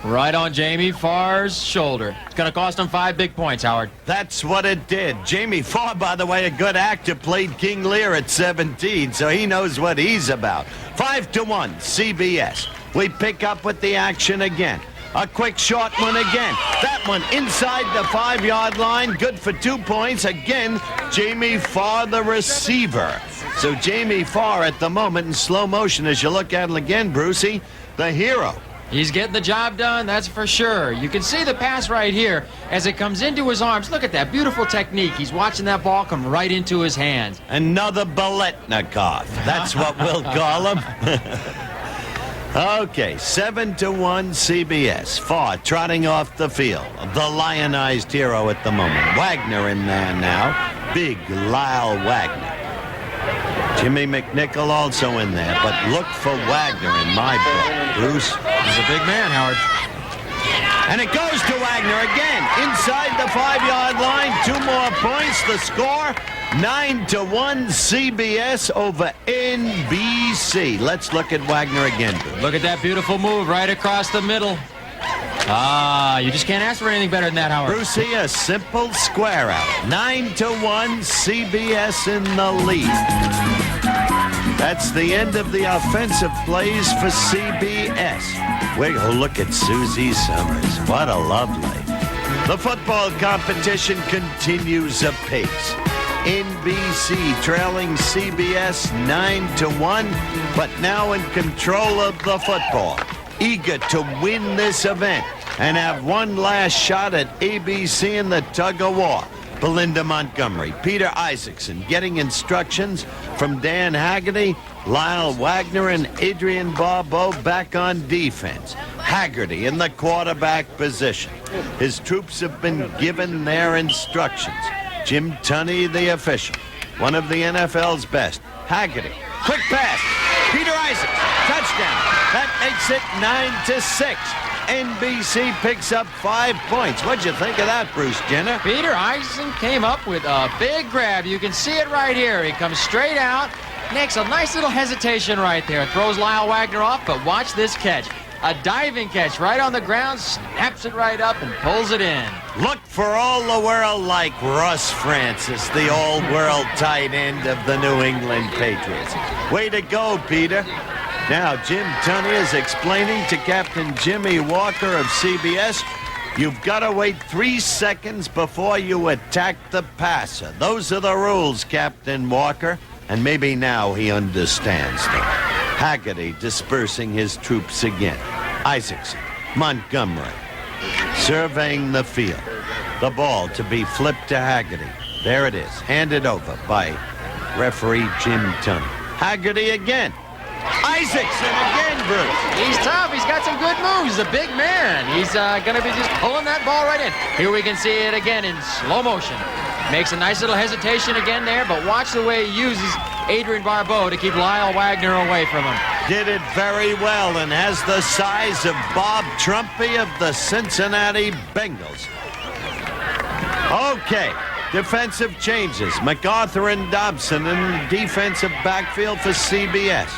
right on Jamie Farr's shoulder. It's going to cost him 5 big points, Howard. That's what it did. Jamie Farr, by the way, a good actor, played King Lear at 17, so he knows what he's about. 5-1, CBS. We pick up with the action again. A quick short one again. That one inside the 5-yard line. Good for 2 points. Again, Jamie Farr, the receiver. So Jamie Farr at the moment in slow motion as you look at it again, Brucey, the hero. He's getting the job done, that's for sure. You can see the pass right here as it comes into his arms. Look at that beautiful technique. He's watching that ball come right into his hands. Another Biletnikoff. That's what we'll call him. Okay, 7-1 CBS. Farr trotting off the field. The lionized hero at the moment. Wagner in there now. Big Lyle Wagner. Jimmy McNichol also in there, but look for Wagner in my book. Bruce. He's a big man, Howard. And it goes to Wagner again. Inside the 5-yard line. 2 more points. The score, 9-1 CBS over NBC. Let's look at Wagner again. Look at that beautiful move right across the middle. You just can't ask for anything better than that, Howard. Brucey, a simple square out. 9-1 CBS in the lead. That's the end of the offensive plays for CBS. Look at Susie Summers. What a lovely. The football competition continues apace. NBC trailing CBS 9-1, but now in control of the football. Eager to win this event and have one last shot at ABC in the tug-of-war. Belinda Montgomery, Peter Isaacson getting instructions from Dan Haggerty, Lyle Wagner, and Adrian Barbeau back on defense. Haggerty in the quarterback position. His troops have been given their instructions. Jim Tunney, the official, one of the NFL's best. Haggerty, quick pass. Peter Isaacs, touchdown. That makes it 9-6. NBC picks up 5 points. What'd you think of that, Bruce Jenner? Peter Isaacson came up with a big grab. You can see it right here. He comes straight out, makes a nice little hesitation right there. Throws Lyle Wagner off, but watch this catch. A diving catch right on the ground, snaps it right up and pulls it in. Look for all the world like Russ Francis, the all-world tight end of the New England Patriots. Way to go, Peter. Now, Jim Tunney is explaining to Captain Jimmy Walker of CBS, you've got to wait 3 seconds before you attack the passer. Those are the rules, Captain Walker. And maybe now he understands them. Haggerty dispersing his troops again. Isaacson, Montgomery, surveying the field. The ball to be flipped to Haggerty. There it is, handed over by referee Jim Tunney. Haggerty again. Isaacson again, Bruce. He's tough. He's got some good moves. He's a big man. He's going to be just pulling that ball right in. Here we can see it again in slow motion. Makes a nice little hesitation again there, but watch the way he uses Adrian Barbeau to keep Lyle Wagner away from him. Did it very well and has the size of Bob Trumpy of the Cincinnati Bengals. Okay, defensive changes. MacArthur and Dobson in the defensive backfield for CBS.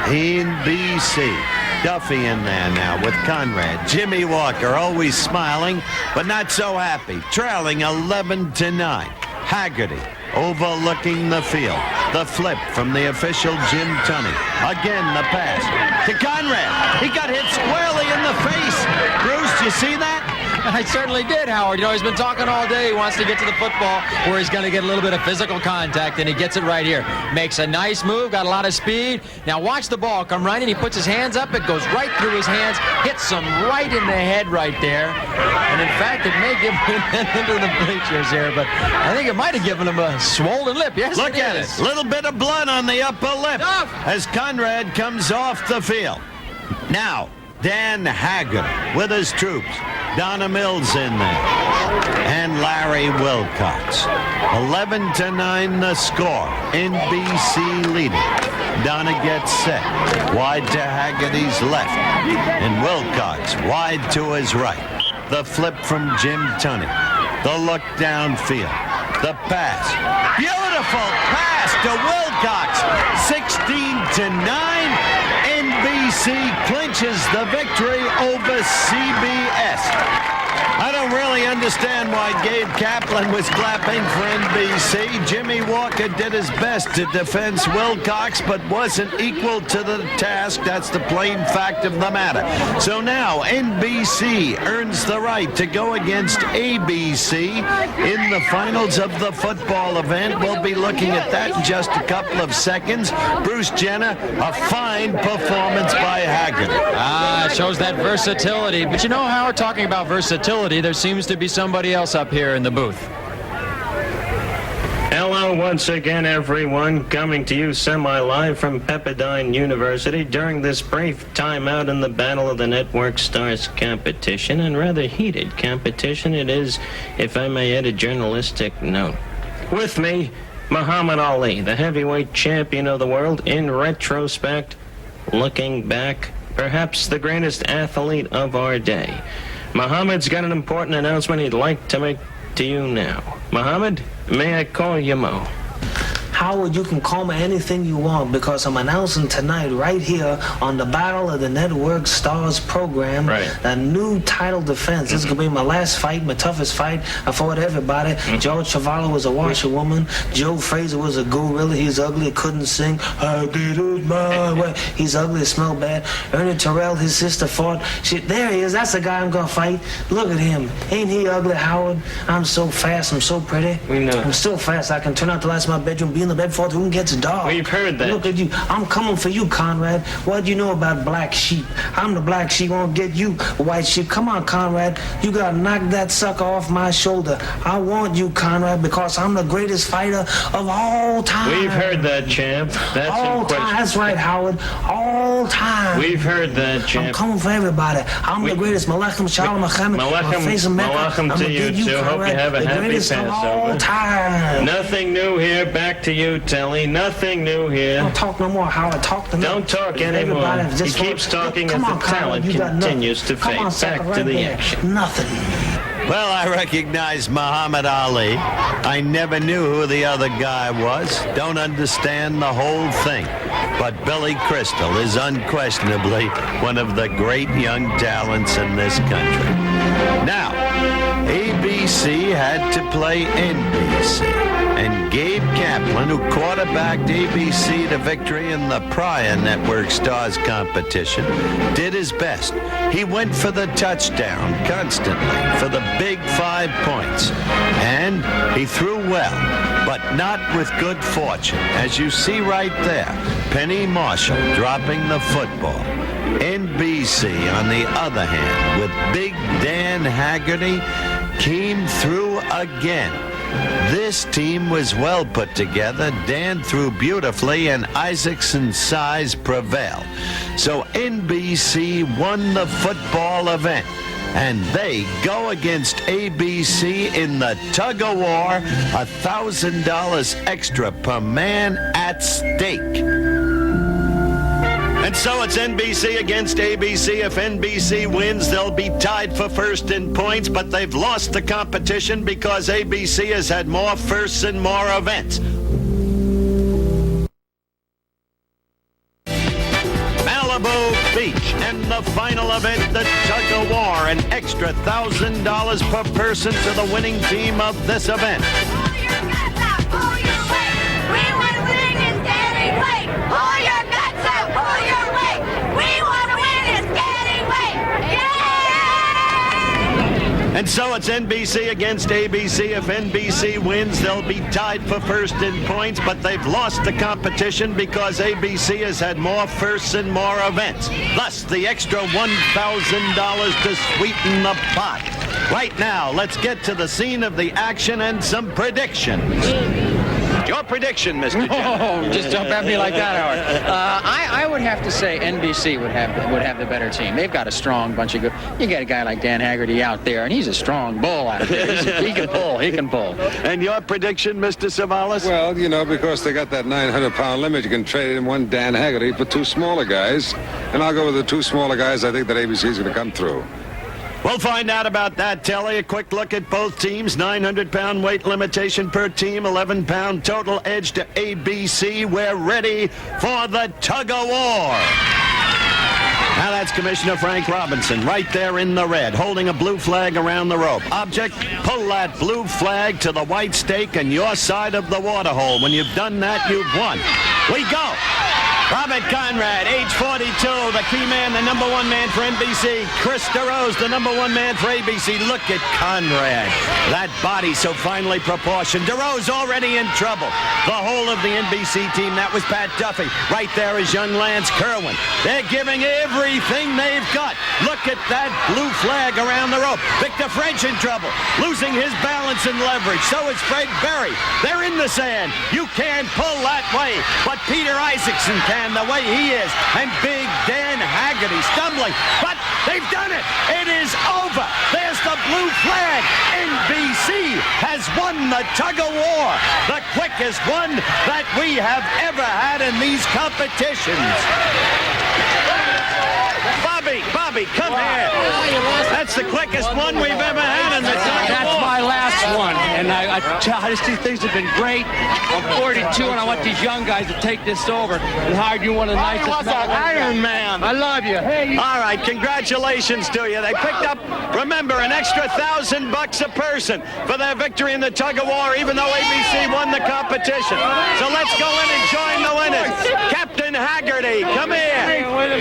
NBC. Duffy in there now with Conrad. Jimmy Walker always smiling, but not so happy. Trailing 11-9. Haggerty overlooking the field. The flip from the official Jim Tunney. Again the pass to Conrad. He got hit squarely in the face. Bruce, you see that? I certainly did, Howard. You know, he's been talking all day. He wants to get to the football where he's going to get a little bit of physical contact, and he gets it right here. Makes a nice move, got a lot of speed. Now watch the ball come right in. He puts his hands up. It goes right through his hands, hits him right in the head right there. And in fact, it may give him into the bleachers here, but I think it might have given him a swollen lip. Yes, look at it. Little bit of blood on the upper lip as Conrad comes off the field. Now, Dan Haggerty with his troops. Donna Mills in there. And Larry Wilcox. 11-9 the score. NBC leading. Donna gets set. Wide to Haggerty's left. And Wilcox wide to his right. The flip from Jim Tunney. The look downfield. The pass. Beautiful pass to Wilcox. 16-9. NBC clinches the victory over CBS. I don't really understand why Gabe Kaplan was clapping for NBC. Jimmy Walker did his best to defend Wilcox, but wasn't equal to the task. That's the plain fact of the matter. So now NBC earns the right to go against ABC in the finals of the football event. We'll be looking at that in just a couple of seconds. Bruce Jenner, a fine performance by Haggerty. It shows that versatility. But you know how we're talking about versatility. There seems to be somebody else up here in the booth. Hello once again, everyone. Coming to you semi-live from Pepperdine University during this brief timeout in the Battle of the Network Stars competition, and rather heated competition it is, if I may add a journalistic note. With me, Muhammad Ali, the heavyweight champion of the world. In retrospect, looking back, perhaps the greatest athlete of our day. Muhammad's got an important announcement he'd like to make to you now. Muhammad, may I call you Mo? Howard, you can call me anything you want because I'm announcing tonight right here on the Battle of the Network Stars program a new title defense. This is going to be my last fight, my toughest fight. I fought everybody. George Chuvalo was a washerwoman. Joe Frazier was a gorilla. He's ugly, couldn't sing. I did it my way. He's ugly, it smelled bad. Ernie Terrell, his sister fought. There he is. That's the guy I'm going to fight. Look at him. Ain't he ugly, Howard? I'm so fast. I'm so pretty. We know. I'm still fast. I can turn out the lights in my bedroom, be in the bed before the room gets dark. We've heard that. Look at you. I'm coming for you, Conrad. What do you know about black sheep? I'm the black sheep. I won't get you, white sheep. Come on, Conrad. You got to knock that sucker off my shoulder. I want you, Conrad, because I'm the greatest fighter of all time. We've heard that, champ. That's all time. That's right, Howard. All time. We've heard that, champ. I'm coming for everybody. I'm the greatest. Malachim Shalom Muhammad. Malachim to you, too. Hope you have a happy Passover. All time. Nothing new here. Back to you, Telly. Nothing new here. Don't talk no more, Howard. Talk to me. Don't talk anymore. He keeps talking as the talent continues to fade. Back to the action. Nothing. Well, I recognize Muhammad Ali. I never knew who the other guy was. Don't understand the whole thing. But Billy Crystal is unquestionably one of the great young talents in this country. Now, ABC had to play NBC. And Gabe Kaplan, who quarterbacked ABC to victory in the prior Network Stars competition, did his best. He went for the touchdown constantly, for the big 5 points. And he threw well, but not with good fortune. As you see right there, Penny Marshall dropping the football. NBC, on the other hand, with Big Dan Haggerty, came through again. This team was well put together. Dan threw beautifully, and Isaacson's size prevailed. So NBC won the football event, and they go against ABC in the tug-of-war, $1,000 extra per man at stake. And so it's NBC against ABC. If NBC wins, they'll be tied for first in points, but they've lost the competition because ABC has had more firsts and more events. Malibu Beach and the final event, the tug-of-war, an extra $1,000 per person to the winning team of this event. Pull your guts out, pull your weight. We want to win this standing weight. Pull your guts out, pull your weight. We want to win this standing weight. Yay! And so it's NBC against ABC. If NBC wins, they'll be tied for first in points, but they've lost the competition because ABC has had more firsts and more events. Thus, the extra $1,000 to sweeten the pot. Right now, let's get to the scene of the action and some predictions. Your prediction, Mr. Oh, just jump at me like that, Howard. I would have to say NBC would have the better team. They've got a strong bunch of good. You get a guy like Dan Haggerty out there, and he's a strong bull out there. He can pull. He can pull. And your prediction, Mr. Savalas? Well, you know, because they got that 900-pound limit, you can trade in one Dan Haggerty for 2 smaller guys. And I'll go with the 2 smaller guys. I think that ABC is going to come through. We'll find out about that, Telly. A quick look at both teams. 900-pound weight limitation per team, 11-pound total edge to ABC. We're ready for the tug-of-war. Now that's Commissioner Frank Robinson right there in the red, holding a blue flag around the rope. Object, pull that blue flag to the white stake and your side of the water hole. When you've done that, you've won. We go. Robert Conrad, age 42, the key man, the number 1 man for NBC. Chris DeRose, the number 1 man for ABC. Look at Conrad. That body so finely proportioned. DeRose already in trouble. The whole of the NBC team, that was Pat Duffy. Right there is young Lance Kerwin. They're giving everything they've got. Look at that blue flag around the rope. Victor French in trouble, losing his balance and leverage. So is Fred Berry. They're in the sand. You can't pull that way, but Peter Isaacson can. The way he is, and Big Dan Haggerty stumbling, but they've done it. It is over. There's the blue flag. NBC has won the tug-of-war, the quickest one that we have ever had in these competitions. Bobby, come here. That's the quickest one we've ever had in the tug-of-war. That's my last one, and I just see things have been great. I'm 42, and I want these young guys to take this over. And Howard, you're one of the nicest men. Iron Man. I love you. Hey. All right, congratulations to you. They picked up, remember, an extra $1,000 a person for their victory in the tug-of-war, even though ABC won the competition. So let's go in and join the winners. Captain Haggerty, come here.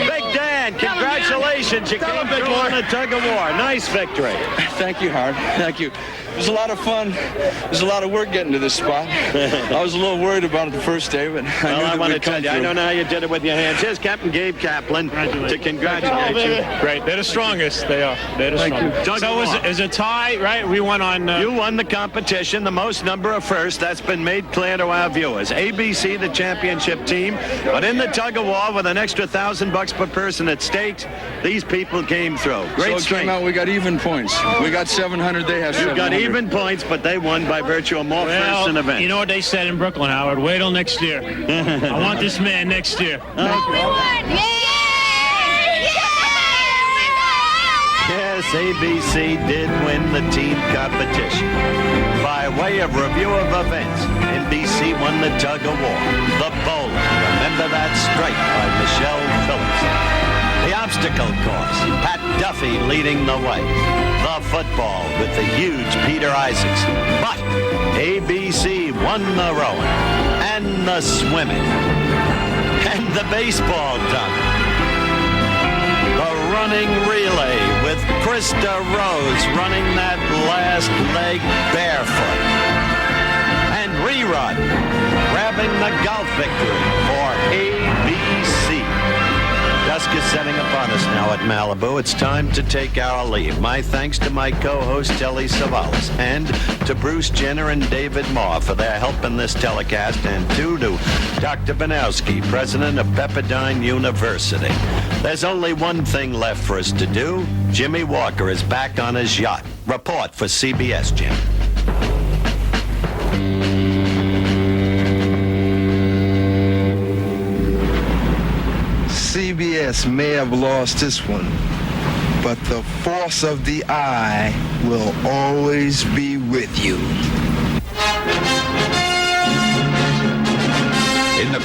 Big Dan, congratulations. You came through on the tug-of-war. Nice victory. Thank you, Howard. Thank you. It was a lot of fun. It was a lot of work getting to this spot. I was a little worried about it the first day, but I want to tell you, I don't know how you did it with your hands. Here's Captain Gabe Kaplan to congratulate you. Great. They're the strongest. They are. They're the strongest. So it was a tie, right? We won on... You won the competition, the most number of firsts. That's been made clear to our viewers. ABC, the championship team, but in the tug-of-war with an extra $1,000 per person at stake. takes, these people came through. Great So it came strength. out we got even points. We got 700, they have You 700. got even points, but they won by virtue of more firsts and events. You know what they said in Brooklyn, Howard? Wait till next year. I want this man next year. Yes, ABC did win the team competition. By way of review of events, NBC won the tug of war, the bowling, remember that strike by Michelle Phillips. The obstacle course, Pat Duffy leading the way. The football with the huge Peter Isaacs. But ABC won the rowing and the swimming and the baseball dunk. The running relay with Krista Rose running that last leg barefoot. And Rerun grabbing the golf victory for ABC. Dusk is setting upon us now at Malibu. It's time to take our leave. My thanks to my co-host, Telly Savalas, and to Bruce Jenner and David Moore for their help in this telecast, and to Dr. Banowski, president of Pepperdine University. There's only one thing left for us to do. Jimmy Walker is back on his yacht. Report for CBS, Jim. CBS may have lost this one, but the force of the eye will always be with you.